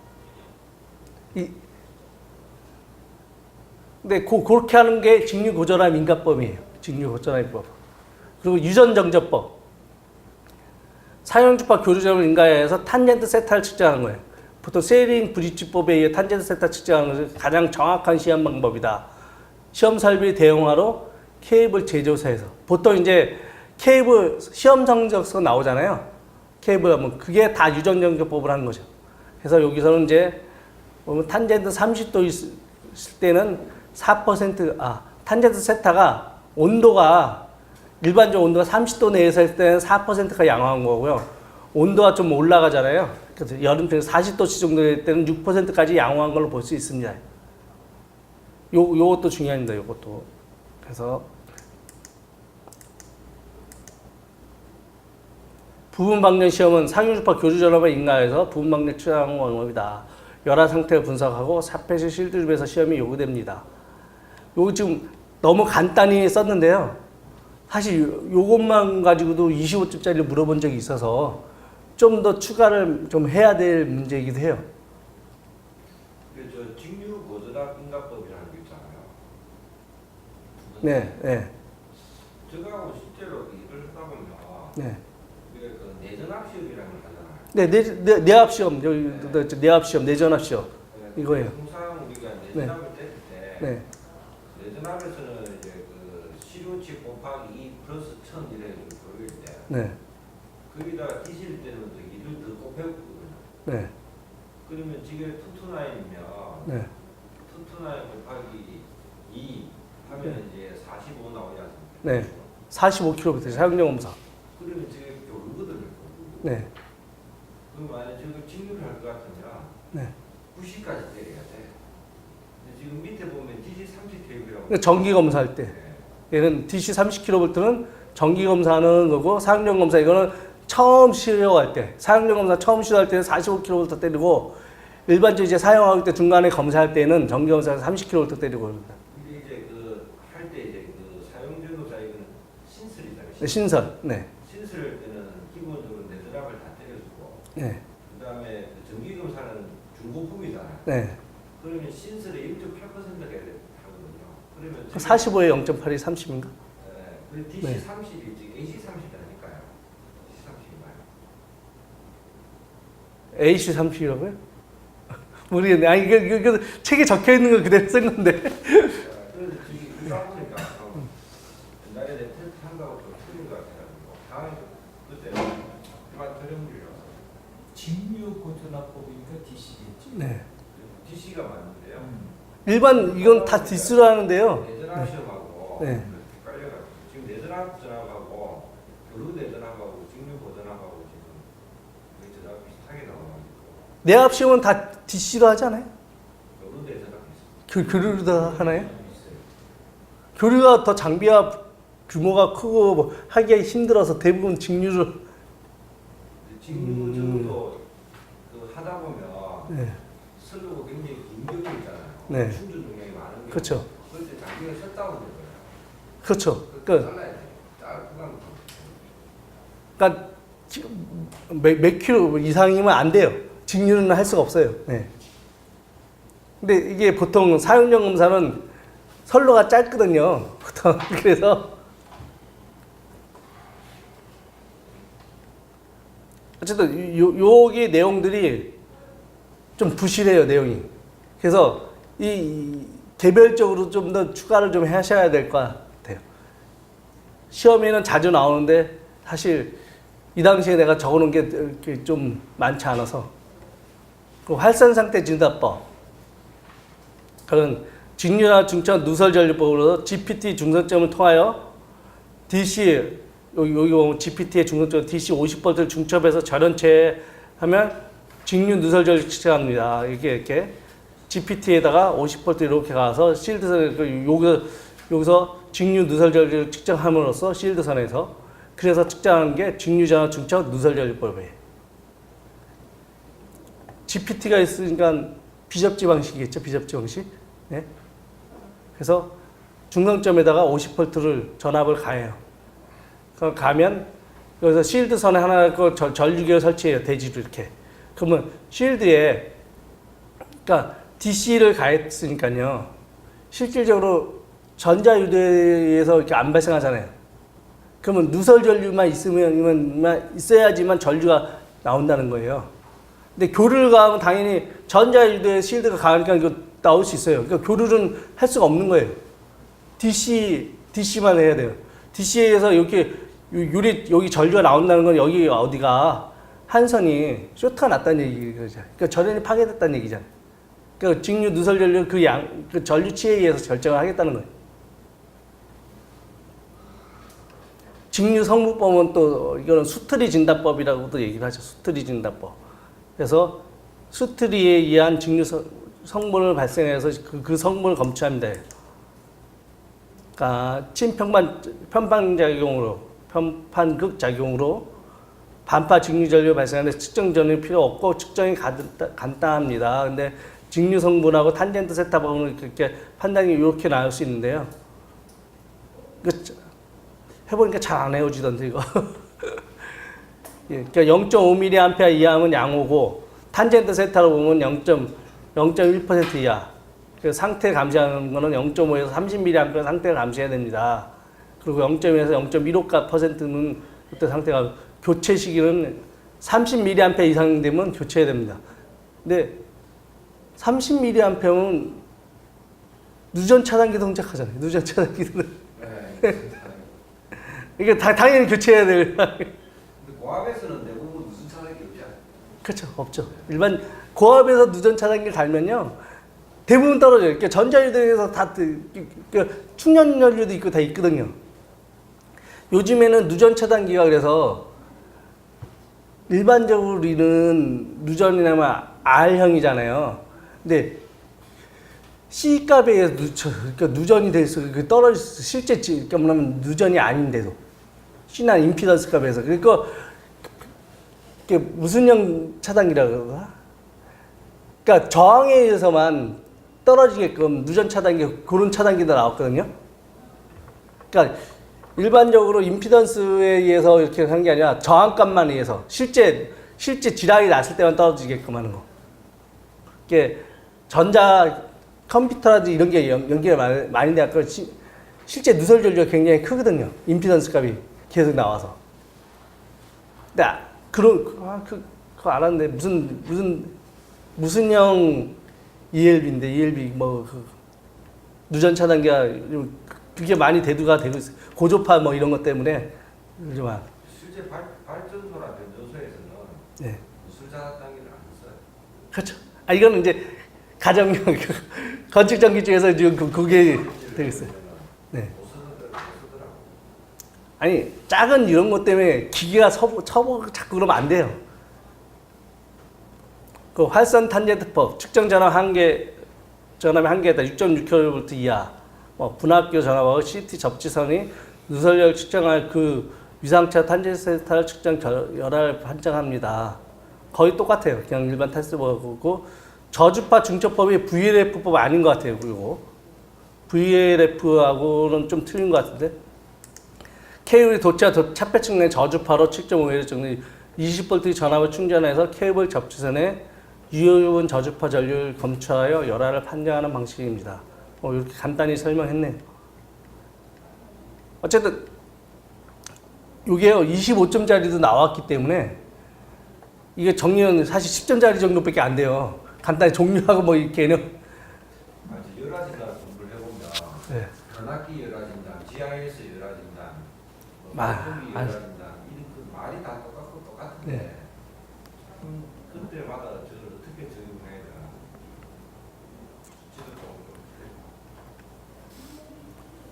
근데 그렇게 하는 게 직류고전압 인가법이에요. 직류고전압 인가법. 그리고 유전정저법. 사용주파 교류점을 인가해서 탄젠트 세타를 측정하는 거예요. 보통 세링 브릿지법에 의해 탄젠트 세타 측정하는 것이 가장 정확한 시험 방법이다. 시험 설비 대용화로 케이블 제조사에서 보통 이제 케이블 시험 성적서 나오잖아요. 케이블 하면 그게 다 유전정저법을 하는 거죠. 그래서 여기서는 이제 보면 탄젠트 30도 있을 때는 4% 탄젠트 세타가 온도가 일반적 온도가 30도 내에서 했을 때는 4%가 양호한 거고요. 온도가 좀 올라가잖아요. 그래서 여름철 40도씨 정도 될 때는 6%까지 양호한 걸로 볼 수 있습니다. 요것도 중요합니다. 요것도. 그래서 부분 방정 시험은 상유주파 교류전압을 인가해서 부분 방정 측정하는 방법이다. 열화 상태를 분석하고 4패시 실드립에서 시험이 요구됩니다. 요거 지금 너무 간단히 썼는데요. 사실 요것만 가지고도 25점짜리를 물어본 적이 있어서 좀 더 추가를 좀 해야 될 문제이기도 해요. 저 직류고전압 인가법이라는 게 있잖아요. 네, 네, 저거하고 실제로 일을 하다 보면 네. 우리가 그 내전압 시험이라는 걸 하잖아요. 네, 내압 시험, 내압 시험, 내전압 시험 이거예요. 통상 우리가 내전압을 뗄 때 네, 내전압에서는 이제 그 시료치 곱하기 2 플러스 1000 이래 보일 때 네, 거기다가 D실 때는 또 2를 더 곱해보거든요. 네, 그러면 지금 투투나인이면 네, 투투나인 곱하기 2 하면 이제 45 나오지 않습니까? 네. 45km 사용량 검사. 그러면 지금 요르거든요. 네, 그럼 만약 저거 직류를 할 것 같으면 네. 90까지 때려야 돼. 근데 지금 밑에 보면 DC 30kg라고. 그러니까 정기 검사할 때 얘는 DC 30kV는 정기 검사하는 거고 사용량 검사 이거는 처음 시도할 때 사용량 검사 처음 시도할 때는 45kV 때리고 일반적으로 이제 사용할 때 중간에 검사할 때는 정기 검사에서 30kV 때리고 그럽니다. 근데 이제 그 할 때 이제 그 사용 전도자 이거는 신설이잖아요. 네, 신설. 네, 신설 때는 기본적으로 내전압을 다 때려주고 네, 그다음에 그 정기 검사는 중고품이잖아요. 네. 그러면 신설에 1.8%가 하거든요. 그러면 45에 0.8이 30인가? 그 DC 네. 30이 지금 AC 30이라니까요. DC 30인가요? AC 30이라고요? 모르겠네. 아니 이거 책에 적혀 있는 거 그대로 쓴 건데. 그래서 지금 이거 보니까 옛날에 내 테스트 한다고 좀 틀린 것 같아가지고 다음에 그때 그만 틀림질이라서 직류고전압법이니까 DC겠지? 네. DC가 맞는데요. 일반 이건 다 디스로 하는데요. 내전압 시험하고 네. 헷갈려가지고 지금 내전압 전압하고 교류 내전압하고 직류 고전압하고 지금 거의 전압 비슷하게 나와가지고 내압 시험은 다 DC로 하지 않아요? 교류 내전압 비슷. 교류로 다 하나요? 있어요. 교류가 더 장비와 규모가 크고 뭐 하기가 힘들어서 대부분 직류로. 직류 저도 그 하다 보면 네. 설lu고 굉장히 긴 경우 있잖아요. 네. 충전 용량이 많은 경우. 그렇죠. 그럴 때 장비가 셧다운 된 거예요. 그렇죠. 그걸 잘라야 돼. 구간부터. 그러니까 몇 킬로 이상이면 안 돼요. 직류는 할 수가 없어요. 네. 근데 이게 보통 사용량 검사는 선로가 짧거든요. 보통 그래서 어쨌든 여기 내용들이 좀 부실해요, 내용이. 그래서 이 개별적으로 좀 더 추가를 좀 하셔야 될 것 같아요. 시험에는 자주 나오는데 사실 이 당시에 내가 적어놓은 게 좀 많지 않아서. 그 활선상태 진단법. 그런 직류나 중천 누설 전류법으로 GPT 중선점을 통하여 DC 여기 보면 GPT의 중선점 DC 50V를 중첩해서 절연체 하면 직류 누설 전류 측정합니다. 이렇게 GPT에다가 50V 이렇게 가서 실드선 여기서 직류 누설 전류를 측정함으로써 실드선에서 그래서 측정하는 게 직류전압 중첩 누설 전류법이에요. GPT가 있으니까 비접지 방식이겠죠. 비접지 방식. 네. 그래서 중성점에다가 50V를 전압을 가해요. 그럼 가면 여기서 실드 선에 하나 그 전류기를 설치해요. 대지로 이렇게. 그러면 실드에 그러니까 DC를 가했으니까요. 실질적으로 전자유도에서 이렇게 안 발생하잖아요. 그러면 누설 전류만 있어야지만 전류가 나온다는 거예요. 근데 교류를 가하면 당연히 전자유도에 실드가 가니까 이거 나올 수 있어요. 그러니까 교류는 할 수가 없는 거예요. DC만 해야 돼요. DC에서 이렇게 여기 전류가 나온다는 건 여기 어디가 한선이 쇼트가 났다는 얘기죠. 그러니까 전원이 파괴됐다는 얘기잖아요. 그러니까 직류 누설 전류 그 전류치에 의해서 결정을 하겠다는 거예요. 직류 성분법은 또 이거는 수트리 진단법이라고도 얘기를 하죠. 수트리 진단법. 그래서 수트리에 의한 직류 성분을 발생해서 그 성분을 검출합니다. 그러니까 편반극 작용으로 반파 직류 전류 발생하는데 측정 전류 필요 없고 측정이 간단합니다. 근데 직류 성분하고 탄젠트 세타 부분을 이렇게 판단이 이렇게 나올 수 있는데요. 해보니까 잘 안 헤어지던데 이거. 예, 그러니까 0.5mA 이하면 양호고 탄젠트 세타로 보면 0.1% 이하. 그 상태 감시하는 거는 0.5에서 30mA 상태를 감시해야 됩니다. 그리고 0.1에서 0.15%는 그때 상태가 교체 시기는 30mA 이상 되면 교체해야 됩니다. 근데 30mA면 누전 차단기 동작하잖아요. 누전 차단기는. 이게 당연히 교체해야 될. 근데 고압에서는 대부분 무슨 차단기 없지 않아요? 그렇죠. 없죠. 일반 고압에서 누전 차단기를 달면요. 대부분 떨어져요. 그러니까 전자유도에서 다 충전 연료도 있고 다 있거든요. 요즘에는 누전 차단기가 그래서 일반적으로 우리는 누전이라면 R형이잖아요. 근데 C값에 의해서 그러니까 누전이 돼서 떨어질 수 실제 뭐냐면 누전이 아닌데도 C나 임피던스 값에서 그러니까 그게 무슨 형 차단기라고 그러나? 그러니까 저항에 의해서만 떨어지게끔 누전 차단기 그런 차단기도 나왔거든요. 그러니까 일반적으로 임피던스에 의해서 이렇게 한 게 아니라 저항값만 의해서 실제 지랄이 났을 때만 떨어지게끔 하는 거. 이게 전자 컴퓨터라든지 이런 게 연결이 많이 돼갖고 실제 누설 전류가 굉장히 크거든요. 임피던스 값이 계속 나와서. 근데 그거 알았는데 무슨 형 ELB인데 ELB 누전 차단기가 그게 많이 대두가 되고 있어요. 고조파 이런 것 때문에 요즘은 실제 발전소나 변전소에서는 네. 누설 차단기를 안 써요. 그렇죠. 이거는 이제 가정용 건축 전기 쪽에서 지금 그게 되고 있어요. 네. 아니 작은 이런 것 때문에 기계가 자꾸 그러면 안 돼요. 그 활선 탄젠트법 측정 전압 전압의 한계다 6.6kV 이하 분압교 전압하고 CT 접지선이 누설력 측정할 그 위상차 탄젠트 세타를 측정 열화를 판정합니다. 거의 똑같아요. 그냥 일반 탄스법하고 저주파 중첩법이 VLF법 아닌 것 같아요. 그리고 VLF하고는 좀 틀린 것 같은데 케이블이 차폐측 내 저주파로 측정 오해를 정리 20V 전압을 충전해서 케이블 접지선에 유효분 저주파 전류를 검출하여 열화를 판정하는 방식입니다. 이렇게 간단히 설명했네요. 어쨌든 이게요 25점짜리도 나왔기 때문에 이게 정리는 사실 10점짜리 정도밖에 안 돼요. 간단히 종류하고 이 개념. 열화진단 공부를 해보면 네. 변압기 열화진단, GIS 열화진단, 아, 열화진단 이런 그 말이 다 똑같은데 네. 그때마다 저를 어떻게 적용해야 되나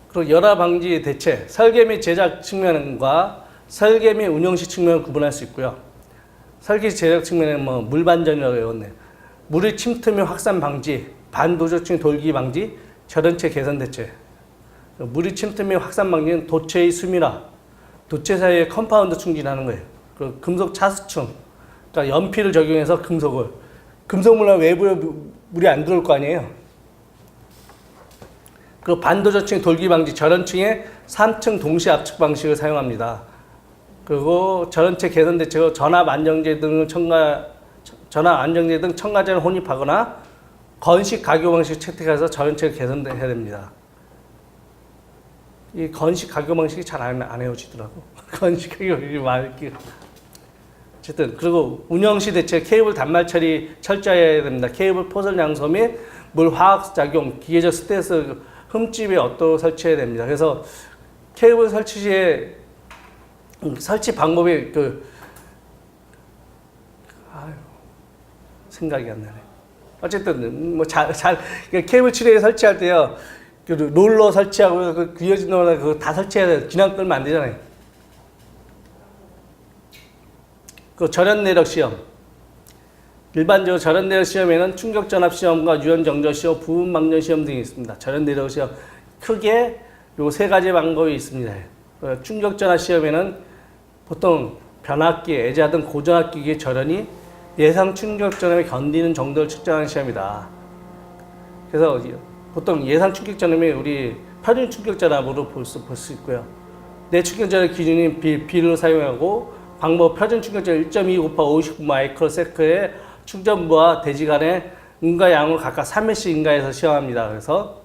그리고 열화 방지 대체, 설계 및 제작 측면과 설계 및 운영시 측면을 구분할 수 있고요. 설계 제작 측면에는 물반전이라고 외웠네요. 물의 침투 및 확산 방지, 반도적층 돌기 방지, 절연체 개선 대체. 물의 침투 및 확산 방지는 도체의 수밀화, 도체 사이에 컴파운드 충진하는 거예요. 그리고 금속 차수층, 그러니까 연필을 적용해서 금속물은 외부에 물이 안 들어올 거 아니에요. 그 반도저층 돌기 방지, 절연층의 3층 동시 압축 방식을 사용합니다. 그리고 절연체 개선 대책으로 전압 안정제 등 첨가제를 혼입하거나 건식 가교 방식 채택해서 절연체를 개선해야 됩니다. 이 건식 가교 방식이 잘 안 헤어지더라고. 건식 가교 방식이 말기. 어쨌든 그리고 운영 시 대책 케이블 단말 처리 철저해야 됩니다. 케이블 포설 양소 및 물 화학 작용, 기계적 스트레스 흠집에 얻도록 설치해야 됩니다. 그래서 케이블 설치 시에 설치 방법이 생각이 안 나네. 어쨌든 케이블 치레에 설치할 때요. 그 롤러 설치하고 그 귀어진 롤러 그거 다 설치해야 돼. 그냥 끌면 안 되잖아요. 그 절연 내력 시험. 일반적으로 절연 내력 시험에는 충격 전압 시험과 유연 정저 시험, 부분 방정 시험 등이 있습니다. 절연 내력 시험 크게 요 세 가지 방법이 있습니다. 충격 전압 시험에는 보통 변압기, 애자 등 고전압기기의 절연이 예상 충격 전압에 견디는 정도를 측정하는 시험이다. 그래서 보통 예상 충격 전압이 우리 표준 충격 전압으로 볼 수 있고요. 내 충격 전압 기준인 B를 사용하고 방법 표준 충격 전압 1.2 곱하기 59 마이크로세컨의 충전부와 대지 간의 응가 양을 각각 3회씩 응가해서 시험합니다. 그래서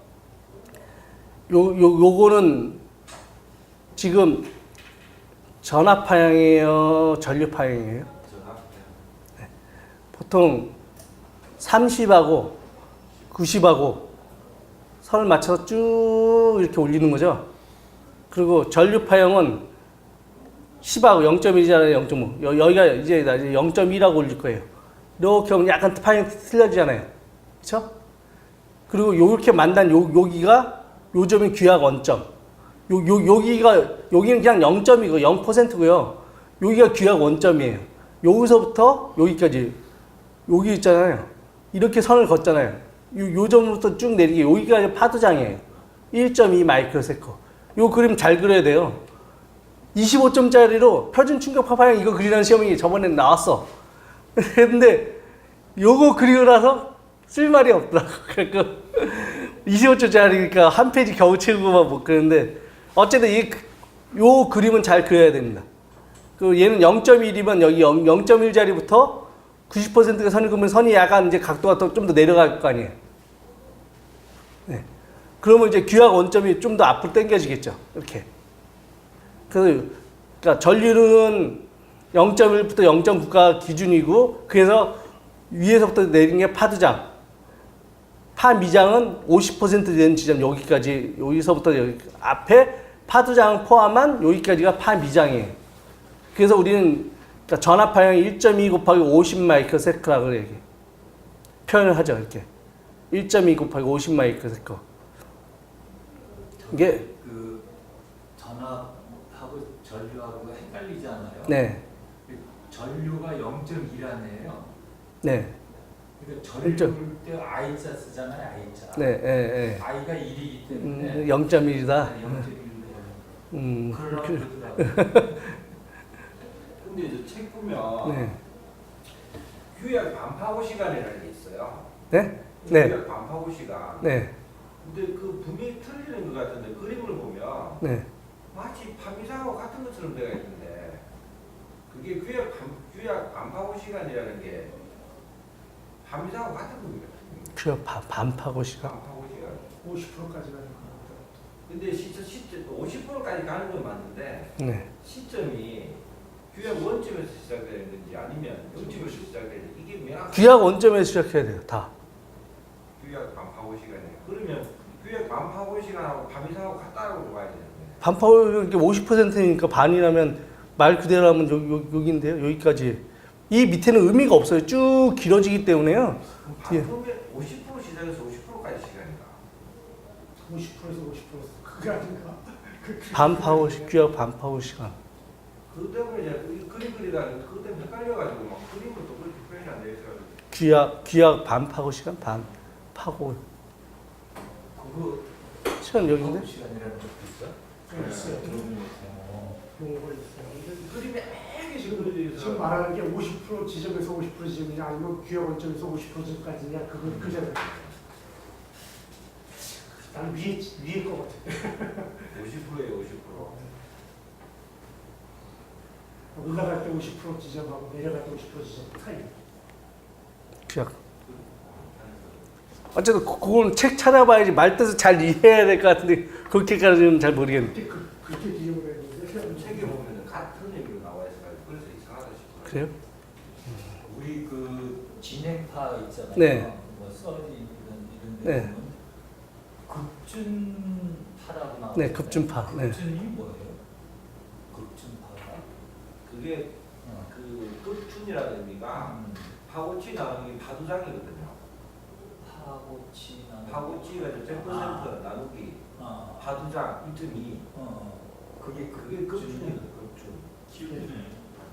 요거는 지금 전압파형이에요, 전류파형이에요? 네. 보통 30하고 90하고 선을 맞춰서 쭉 이렇게 올리는 거죠. 그리고 전류파형은 10하고 0.1이잖아요, 0.5. 여기가 이제 0.1하고 올릴 거예요. 이렇게 하면 약간 파형이 틀려지잖아요. 그쵸? 그리고 요렇게 만난 여기가 요점이 귀학 원점. 여기는 그냥 0점이고 0%고요. 여기가 귀학 원점이에요. 여기서부터 여기까지. 여기 있잖아요. 이렇게 선을 걷잖아요. 요 점부터 쭉 내리게 여기가 파도장이에요. 1.2 마이크로세컨. 요 그림 잘 그려야 돼요. 25점짜리로 표준 충격 파파형 이거 그리라는 시험이 저번에 나왔어. 근데 요거 그리고 나서 쓸 말이 없더라고. 그래서 25점짜리니까 한 페이지 겨우 채우고만 못 그리는데 어쨌든 요 그림은 잘 그려야 됩니다. 그 얘는 0.1이면 여기 0.1짜리부터 90%가 선이 그러면 선이 약간 이제 각도가 좀 더 내려갈 거 아니에요. 네. 그러면 이제 귀학 원점이 좀 더 앞으로 당겨지겠죠. 이렇게. 그러니까 전류는 0.1부터 0.9가 기준이고 그래서 위에서부터 내린 게 파두장. 파미장은 50% 되는 지점 여기까지 여기서부터 여기 앞에 파두장 포함한 여기까지가 파미장이에요. 그래서 우리는 그러니까 전압파형이 1.2 곱하기 50 마이크로세컨이라고 얘기해. 표현을 하죠 이렇게. 1.2 곱하기 50 마이크로세컨. 이게 그 전압하고 전류하고 헷갈리잖아요. 네. 전류가 0.1이라네요. 네. 그러니까 전류를 때 I자 쓰잖아요. I자. 네, 예, 예. I가 1이기 때문에 0.1이다. 0.1이에요. 그러더라고요. 근데 이제 책 보면 네. 규약 반파고 시간이라는 게 있어요. 네? 네. 규약 반파고 시간. 네. 근데 그 분명히 틀리는 것 같은데 그림을 보면 네. 마치 파미사하고 같은 것처럼 되어 있는데 그게 규약 반파고 시간이라는 게 파미사하고 같은 겁니다. 그 반파고 시간. 반파고 시간. 50%까지 가는 거. 근데 시점 50%까지 가는 건 맞는데 네. 시점이 규약 원점에서 시작되는 건지 아니면 0점에서 시작되는지 이게 명확하게 귀학 원점에서 시작해야 돼요. 다. 규약 반파고 시간이에요. 그러면 규약 반파고 시간하고 파미사하고 같다고 봐야 되는데 반파고 이렇게 50%니까 반이라면 말 그대로 하면 여기인데요. 여기까지. 이 밑에는 의미가 없어요. 쭉 길어지기 때문에요. 뒤에. 반품에 50% 시작해서 50%까지 시간이다. 50%에서 50% 그게 아닌가? 반파고 귀학 반파고 시간. 그 때문에 이제 이 그림 그리다가 그것 때문에 헷갈려가지고 막 그림을 또 그렇게 표현이 안 돼 있어가지고 귀학 반파고 시간 반파고 그거 시간 여기인데. 시간이라는 것도 있어요? 있어요. 어. 그런 거 있어요. 근데 그림에 애게 지금 그려져 지금 있어. 말하는 게 50% 지점에서 50% 지점이냐 아니면 귀학 원점에서 50% 지점까지냐 그거 그잖아요. 나는 위에 거 같아. 50%예요, 50%. 올라갈 때 50% 지점하고 내려갈 때 50% 지점 차이. 그냥 어쨌든 그건 책 찾아봐야지 말뜻을 잘 이해해야 될 것 같은데 그렇게까지는 잘 모르겠는데. 그렇게 기억을 했는데 책에 보면 같은 얘기로 나와 있어가지고 그래서 이상하다 싶어요. 그래요? 우리 그 진행파 있잖아요. 네. 뭐 써니 이런 네. 데 보면 급준파라고 나와요. 네, 급준파. 네. 급준이 뭐예요? 급준파가? 그게 그 급준이라는 의미가 파고치 나누기 파두장이거든요. 파고치가 이제 100% 나누기 파두장 1.2. 그게 그게 급준이거든요. 급준.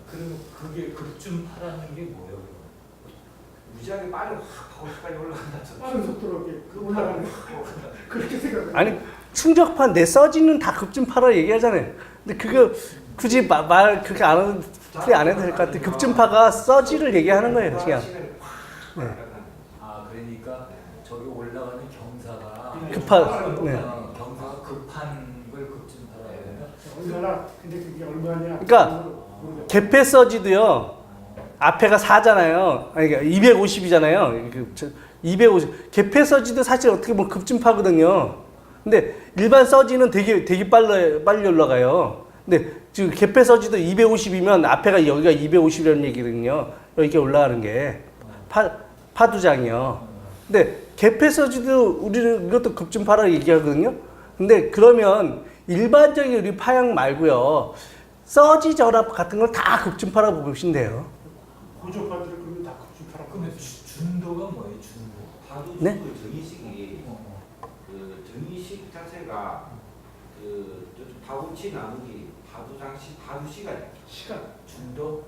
그럼 그게 급준파라는 게 뭐예요? 무지하게 빨리 확 파고치까지 올라간다. 빠른 속도로 이렇게 올라가는 거. 그렇게 생각해. 아니 충격파 내 서지는 다 급진파라 얘기하잖아요. 근데 그거 굳이 말 그렇게 안 해도 풀이 안 해도 될 것 같아. 급진파가 서지를 얘기하는 거예요, 그냥. 네. 그러니까 저기 올라가는 경사가 급한. 네. 경사가 급한 걸 급준파라고 해요. 얼마나 근데 그게 얼마냐? 그러니까 개폐 서지도요. 앞에가 4잖아요. 아니 그러니까 250이잖아요. 250. 개폐 서지도 사실 어떻게 보면 급진파거든요. 근데 일반 서지는 되게 빨리 올라가요. 근데 지금 개폐 서지도 250이면 앞에가 여기가 250이라는 얘기거든요. 이렇게 올라가는 게 파두장이요. 근데 개폐 서지도 우리는 이것도 급진파라고 얘기하거든요. 근데 그러면 일반적인 우리 파양 말고요. 서지 전압 같은 걸 다 급진파라고 보시면 돼요. 고조파들을 그러면 다 급준파라고. 그러면 준도가 뭐예요? 준도? 파두수 네? 정의식이 그 정의식 자체가 그 파고치 나누기 파두장식 파두시간 시간, 준도?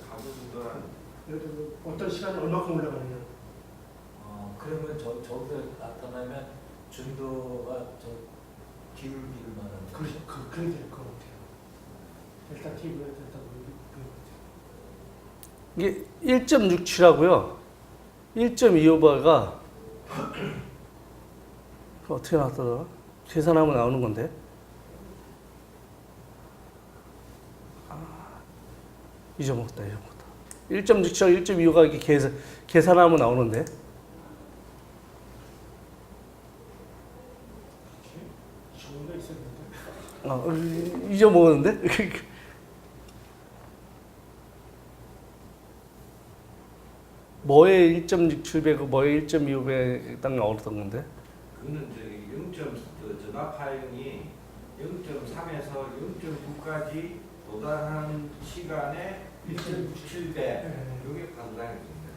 파두준도라는 예를 들면 어떤 시간에 얼마큼 올라가느냐. 그러면 저기서 나타나면 준도가 저 기울기를 말하는 그렇죠. 그게 될 것 같아요. 델타 T분의 델타 V 그게 이게 1.67하고요. 1.25바가 어떻게 나왔더라? 계산하면 나오는 건데. 잊어먹었다. 1.67하고 1.25가 이렇게 계산하면 나오는데. 좋은 거 있었는데. 잊어먹었는데? 뭐에 1.67배고 뭐에 1.25배 딱 나오던 건데? 그거는 저기 0. 그 전압 파형이 0.3에서 0.9까지 도달하는 시간에 1.67배 이게 파두장입니다.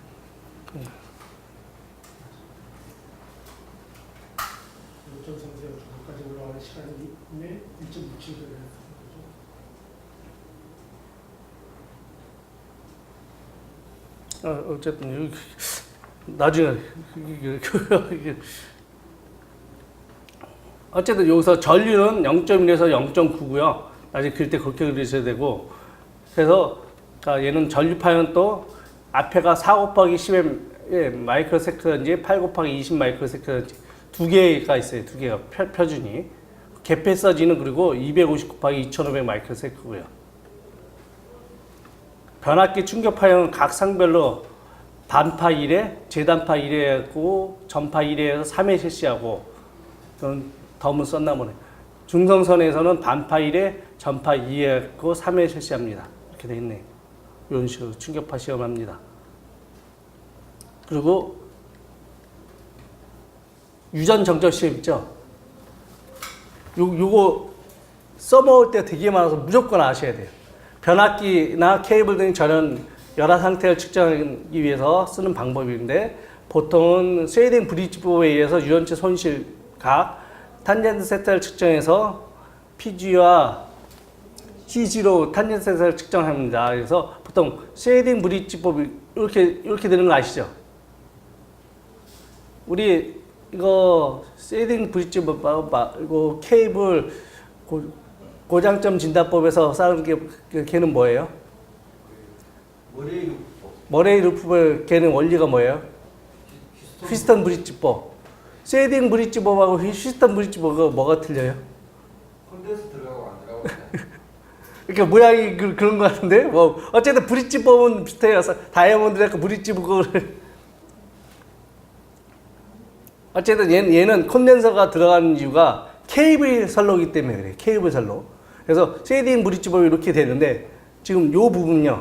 0.3에서 0.9까지 올라가는 시간이 1.67배를 했던 거죠. 어쨌든 나중에 어쨌든 여기서 전류는 0.1에서 0.9고요. 나중에 그릴 때 그렇게 그리셔야 되고 그래서 얘는 전류파는 또 앞에가 4 곱하기 10 마이크로세컨드인지 8 곱하기 20 마이크로세컨드인지 두 개가 있어요. 두 개가 표준이. 개폐 서지는 그리고 250 곱하기 2500 마이크로세컨드고요. 변압기 충격파형은 각 상별로 단파 1회, 재단파 1회하고 전파 1회에서 3회 실시하고 그건 덤은 썼나 보네. 중성선에서는 단파 1회, 전파 2회하고 3회 실시합니다. 이렇게 돼 있네. 이런 식으로 충격파 시험합니다. 그리고 유전 정적 시험 있죠? 요거 써먹을 때 되게 많아서 무조건 아셔야 돼요. 변압기나 케이블 등 전원 열화 상태를 측정하기 위해서 쓰는 방법인데 보통은 쉐이딩 브릿지법에 의해서 유전체 손실각, 탄젠트 세타를 측정해서 PG와 CG로 탄젠트 세타를 측정합니다. 그래서 보통 쉐이딩 브릿지법이 이렇게 되는 거 아시죠? 우리 이거 쉐이딩 브릿지법 이거 케이블 고장점 진단법에서 쌓은 게 걔는 뭐예요? 머레이 루프법. 머레이 루프의 걔는 원리가 뭐예요? 피스턴 브릿지법. 쉐딩 브릿지법하고 시스템 브릿지법하고 뭐가 틀려요? 콘덴서 들어가고 안 들어가고 그러니까 모양이 그런 것 같은데 뭐 어쨌든 브릿지법은 비슷해요. 다이아몬드랑 브릿지법을 어쨌든 얘는 콘덴서가 들어가는 이유가 케이블 선로이기 때문에 그래요. 케이블 선로. 그래서 쉐딩 브릿지법이 이렇게 되는데 지금 요 부분요.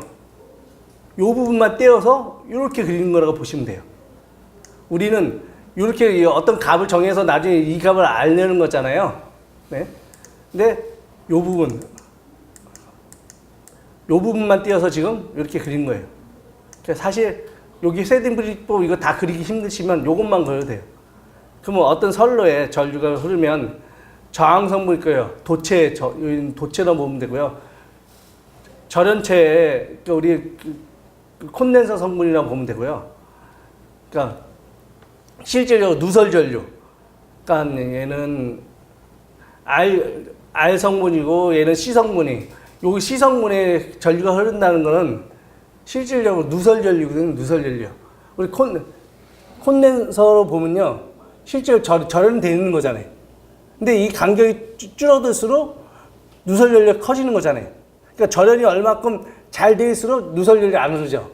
요 부분만 떼어서 이렇게 그리는 거라고 보시면 돼요. 우리는 이렇게 어떤 값을 정해서 나중에 이 값을 알려는 거잖아요. 네. 근데 요 부분만 띄어서 지금 이렇게 그린 거예요. 사실 여기 쉐딩 브릿지법 이거 다 그리기 힘드시면 요것만 그려도 돼요. 그러면 어떤 선로에 전류가 흐르면 저항 성분일 거예요. 도체로 보면 되고요. 절연체에 우리 콘덴서 성분이라고 보면 되고요. 그러니까 실질적으로 누설 전류. 그러니까 얘는 R 성분이고 얘는 C 성분이. 여기 C 성분에 전류가 흐른다는 거는 실질적으로 누설 전류거든요. 누설 전류. 우리 콘덴서로 보면요. 실제로 절연되어 있는 거잖아요. 근데 이 간격이 줄어들수록 누설 전류가 커지는 거잖아요. 그러니까 절연이 얼마큼 잘 되어있을수록 누설 전류가 안 흐르죠.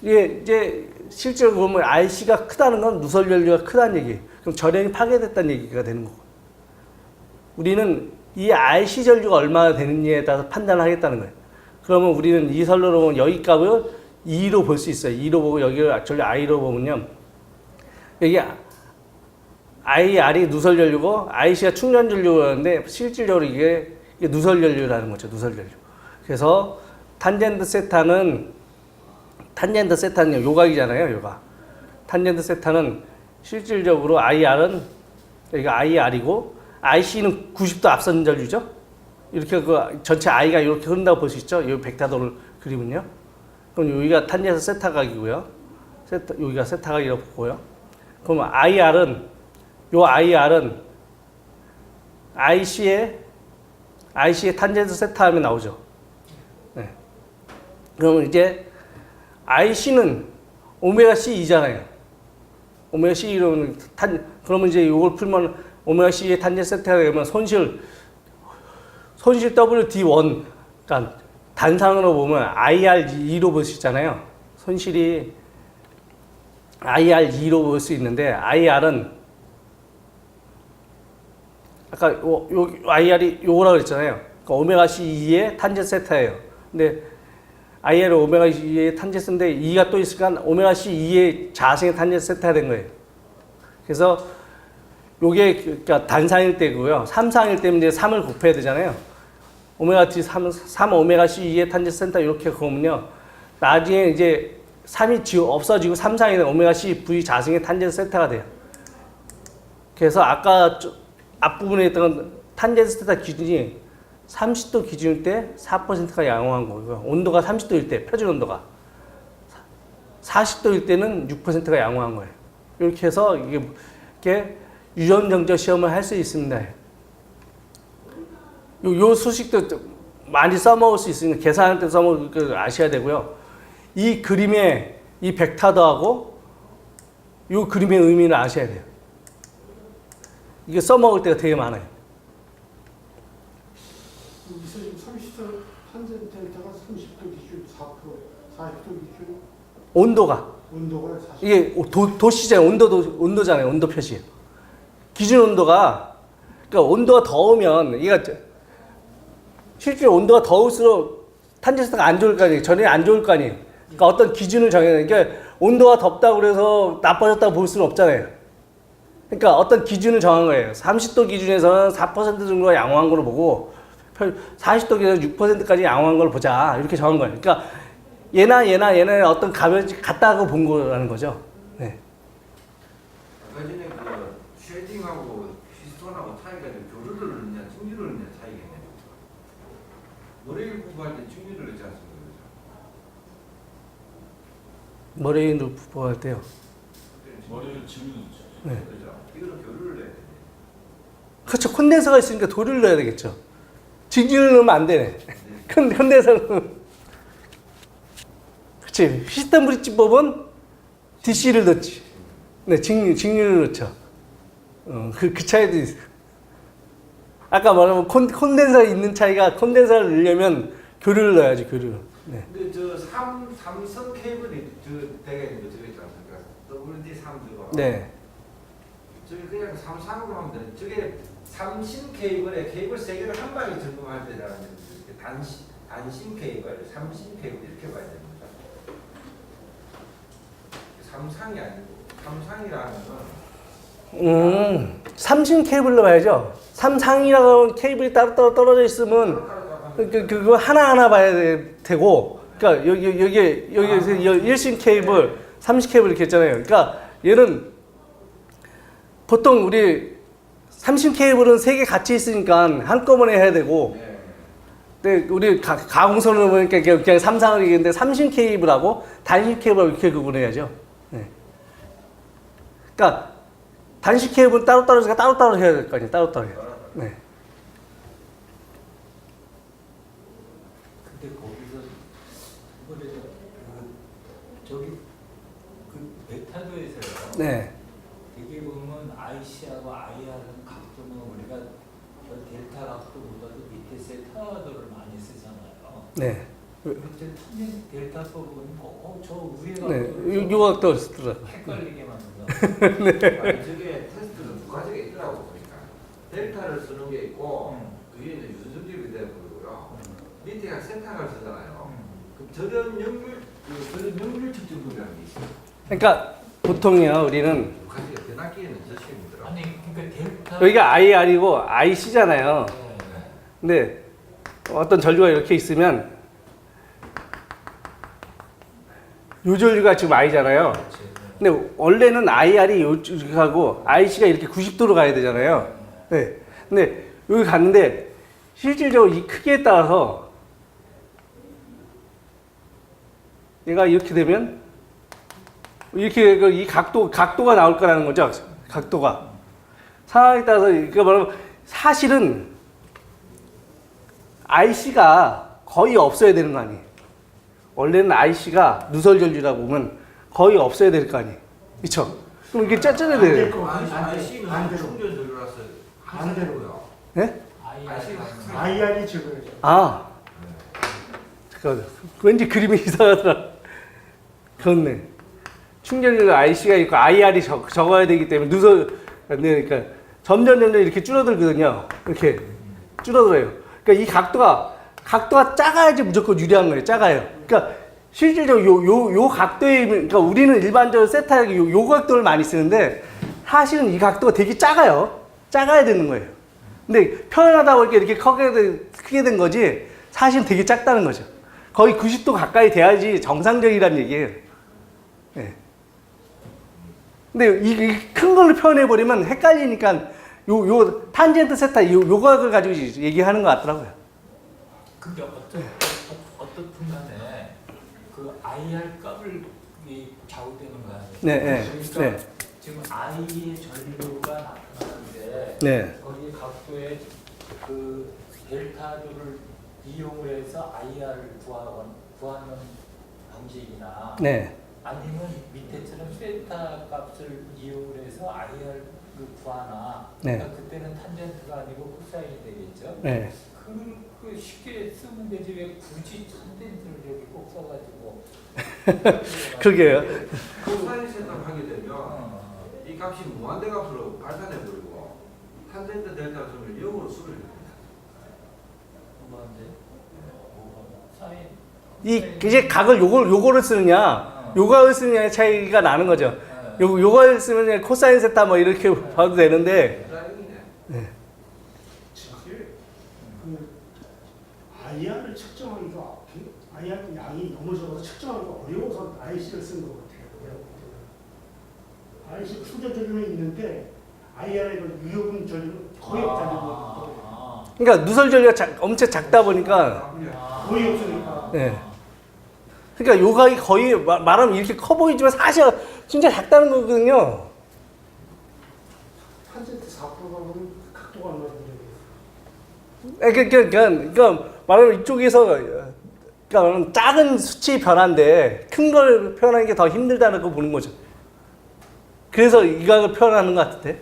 이게 이제 실제로 보면 RC가 크다는 건 누설 전류가 크다는 얘기예요. 그럼 절연이 파괴됐다는 얘기가 되는 거고. 우리는 이 RC 전류가 얼마나 되느냐에 따라서 판단을 하겠다는 거예요. 그러면 우리는 이 선로로 보면 여기 값을 2로 볼 수 있어요. 2로 보고 여기를 전류 I로 보면요. 여기 IR이 누설 전류고 IC가 충전 전류였는데 실질적으로 이게 누설 전류라는 거죠. 누설 전류. 그래서 탄젠트 세타는 요각이잖아요. 요각. 탄젠트 세타는 실질적으로 IR은 여기가 IR이고 IC는 90도 앞선 전류죠. 이렇게 그 전체 I가 이렇게 흐른다고 볼 수 있죠. 이 벡터도를 그리면요. 그럼 여기가 탄젠트 세타각이고요. 여기가 세타각이라고 보고요. 그럼 IR은 IC의 탄젠트 세타 하면 나오죠. 네. 그러면 이제 IC는 오메가 C2잖아요. 오메가 C2로 그러면 이제 이걸 풀면 오메가 C의 탄젠트 세타가 되면 손실 WD1 그러니까 단상으로 보면 IR2로 볼 수 있잖아요. 손실이 IR2로 볼 수 있는데 IR은 아까 요 IR이 요거라고 그랬잖아요. 그러니까 오메가 C2의 탄젠트 세타예요. 근데 IR은 오메가 C2의 탄젠트 세타인데 2가 또 있으니까 오메가 C2의 자승의 탄젠트 세타가 된 거예요. 그래서 요게 그러니까 단상일 때고요. 3상일 때면 이제 3을 곱해야 되잖아요. 오메가 T 3 오메가 C2의 탄젠트 세타 이렇게 그으면요. 나중에 이제 3이 없어지고 3상에는 오메가 C V 자승의 탄젠트 세타가 돼요. 그래서 아까 앞부분에 있던 탄젠트 세타 기준이 30도 기준일 때 4%가 양호한 거고요. 온도가 30도일 때, 표준 온도가. 40도일 때는 6%가 양호한 거예요. 이렇게 해서 이렇게 유전정적 시험을 할 수 있습니다. 요 수식도 많이 써먹을 수 있으니까 계산할 때 써먹을 거 아셔야 되고요. 이 그림의 이 벡터도하고 이 그림의 의미를 아셔야 돼요. 이게 써먹을 때가 되게 많아요. 여기서 지금 30도 탄젠트 델타가 30도 기준 4%, 40도 기준 온도가 40%. 이게 도시잖아요. 온도잖아요. 온도 표시. 기준 온도가 그러니까 온도가 더우면 이게 실제 온도가 더울수록 탄젠트가 안 좋을 거 아니에요. 전혀 안 좋을 거 아니에요. 그러니까 어떤 기준을 정해야 되는 게 온도가 덥다고 그래서 나빠졌다고 볼 수는 없잖아요. 그러니까 어떤 기준을 정한 거예요. 30도 기준에서는 4% 정도가 양호한 걸로 보고 40도 기준에서 6%까지 양호한 걸 보자. 이렇게 정한 거예요. 그러니까 얘나 어떤 값을 같다고 본 거라는 거죠. 네. 아까 전에 그 쉐딩하고 피스톤하고 차이가 좀 교류를 넣느냐 증류를 넣느냐 차이겠네요. 머리를 부부할 때 증류를 넣지 않습니까? 머레인 루프 할 때요. 머리를 지우는 거죠. 네. 그렇죠. 이거는 교류를 넣어야 돼. 그렇죠. 콘덴서가 있으니까 도료를 넣어야 되겠죠. 증류를 넣으면 안 되네. 콘덴서는 그렇지. 시스템 브릿지법은 DC를 넣지. 네, 직류를 넣죠. 그 차이도 있어요. 아까 말한 콘덴서 있는 차이가 콘덴서를 넣으려면 교류를 넣어야지, 교류. 네. 근데 저 삼성 케이블이 저 대가 있는 거 저거 있지 않습니까? WD3 저거. 네. 저기 그냥 삼성으로 하면 돼. 저게 삼신 케이블에 케이블 세 개를 한 방에 점검할 때라는 단신 케이블, 삼신 케이블 이렇게 봐야 됩니다. 삼상이 아니고 삼상이라는 건 삼신 케이블로 봐야죠. 삼상이라고 하면 케이블이 따로 떨어져 있으면 그거 하나하나 봐야 되고, 그러니까 여기에서 일신 케이블, 삼신 케이블 이렇게 했잖아요. 그러니까 얘는 보통 우리 삼신 케이블은 세 개 같이 있으니까 한꺼번에 해야 되고, 근데 우리 가공선을 보니까 그냥 삼상을 얘기했는데 삼신 케이블하고 단신 케이블하고 이렇게 구분해야죠. 네. 그러니까 단신 케이블은 따로 떨어지니까 따로 해야 될 거 아니에요. 따로 해요. 네. 근데 거기서 이번에 저기 그 메타도에서요. 네. 되게 보면 IC하고 IR은 각도는 우리가 저 델타 각도보다도 밑에 세타도를 많이 쓰잖아요. 네. 그때 델타 부분 저 위에 네. 각도를 요 각도 쓰더라고요. 헷갈리게 만든다. 아니, 저게 테스트는 두 가지가 있더라고 보니까 델타를 쓰는 게 있고 그 위에는 유선적이 되어 보이고요. 밑에가 세타를 쓰잖아요. 그럼 저런 연결 측정도라는 게 있어요. 그러니까 보통요 우리는 두 가지가 대낮기에는 저 시험이더라고. 아니 그러니까 델타 여기가 IR이고 IC잖아요. 근데 어떤 전류가 이렇게 있으면 요 전류가 지금 I잖아요. 근데 원래는 IR이 요쪽하고 IC가 이렇게 90도로 가야 되잖아요. 네. 근데 여기 갔는데 실질적으로 이 크기에 따라서 얘가 이렇게 되면 이렇게 이 각도가 나올 거라는 거죠. 각도가 상황에 따라서 그러니까 뭐냐면 사실은 IC가 거의 없어야 되는 거 아니에요. 원래는 IC가 누설 전류라고 보면 거의 없어야 될 거 아니에요. 그렇죠? 그럼 이게 짜증내야 돼요. IC는 반대로. 충전 전류라서 반대로요. 네? IR이 적어야죠. 아, 잠깐만. 왠지 그림이 이상하더라. 그렇네. 충전율 IC가 있고 IR이 적어야 되기 때문에 누설, 그러니까 점점 이렇게 줄어들거든요. 이렇게 줄어들어요. 그러니까 이 각도가 작아야지 무조건 유리한 거예요. 작아요. 그러니까 실질적으로 요 각도에, 그러니까 우리는 일반적으로 세타하게 요 각도를 많이 쓰는데 사실은 이 각도가 되게 작아요. 작아야 되는 거예요. 근데 표현하다 보니까 이렇게 크게 된 거지 사실은 되게 작다는 거죠. 거의 90도 가까이 돼야지 정상적이란 얘기예요. 네. 근데 이 큰 걸로 표현해버리면 헷갈리니까 요 탄젠트 세타 요 각을 가지고 얘기하는 것 같더라고요. 근데 어떻든 간에 그 IR 값을 좌우되는 거 아니에요? 네, 네, 그러니까 네. 지금 I의 전류가 나타나는데 네. 거기 각도에 그 델타도를 이용을 해서 IR을 구하는 방식이나 네. 아니면 밑에처럼 세타 값을 이용을 해서 IR을 구하나 네. 그러니까 그때는 탄젠트가 아니고 코사인이 되겠죠. 네. 그 쉽게 쓰면 되지 왜 굳이 탄젠트를 여기 꼭 써가지고 그러게요. 코사인 세탁 하게 되면 이 값이 무한대 값으로 발산해 버리고 탄젠트 델타 점을 0으로 수를 합니다. 이제 각을 요거를 쓰느냐, 요각을 쓰느냐의 차이가 나는 거죠. 요걸 쓰면 코사인 세타 뭐 이렇게 봐도 되는데. 네. 그 IR을 측정하기가 IR 양이 너무 적어서 측정하기가 어려워서 IC를 쓴 것 같아요. IC 충전 전류는 있는데 IR의 유효분 전류는 거의 없다는 거. 그러니까 누설 전류가 엄청 작다 보니까. 거의 없으니까. 네. 그러니까 요각이 거의 말하면 이렇게 커 보이지만 사실 진짜 작다는 거거든요. 탄젠트 4%가 보면 각도가 얼마나 되는 그러니까 말하면 이쪽에서 그러니까 작은 수치 변화인데 큰 걸 표현하는 게 더 힘들다는 거 보는 거죠. 그래서 이각을 표현하는 것 같은데.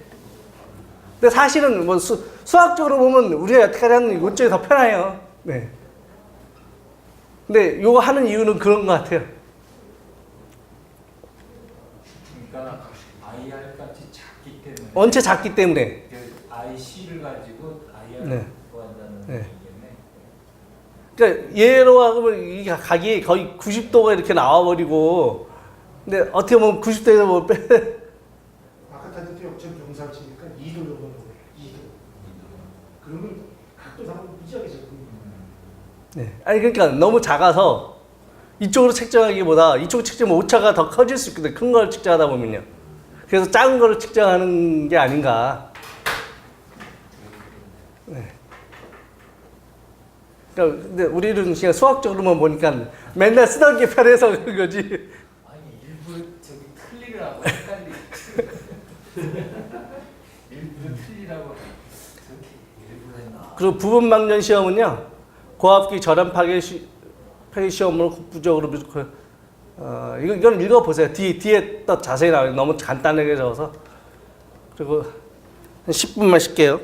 근데 사실은 뭐 수학적으로 보면 우리가 여태까지 하는 이쪽이 더 편해요. 네. 근데 요거 하는 이유는 그런 것 같아요. 그러니까 IR 값이 작기 때문에 원체 작기 때문에. 그 IC를 가지고 IR을 네. 구한다는 네. 얘기겠네. 그러니까 얘로 하면 이 각이 거의 90도가 이렇게 나와버리고, 근데 어떻게 보면 90도에서 뭐 빼. 아까타는 또 역전 병사를 치니까 2도 정도 나와요. 2도. 그러면 각도상은 무지하게 작은 네. 아니 그러니까 너무 작아서 이쪽으로 측정하기보다 이쪽 측정하면 오차가 더 커질 수 있거든. 큰 걸 측정하다 보면요. 그래서 작은 거를 측정하는 게 아닌가. 네. 그러니까 근데 우리는 그냥 수학적으로만 보니까 맨날 쓰던 게 편해서 그런 거지. 아니 일부러 저기 틀리라고 헷갈리. 일부러 틀리라고 저렇게 일부러 했나? 그리고 부분망전 시험은요, 고압기 절연 파괴 시험으로 국부적으로 이건 읽어보세요. 뒤에 또 자세히 나와요. 너무 간단하게 적어서. 그리고 한 10분만 쉴게요.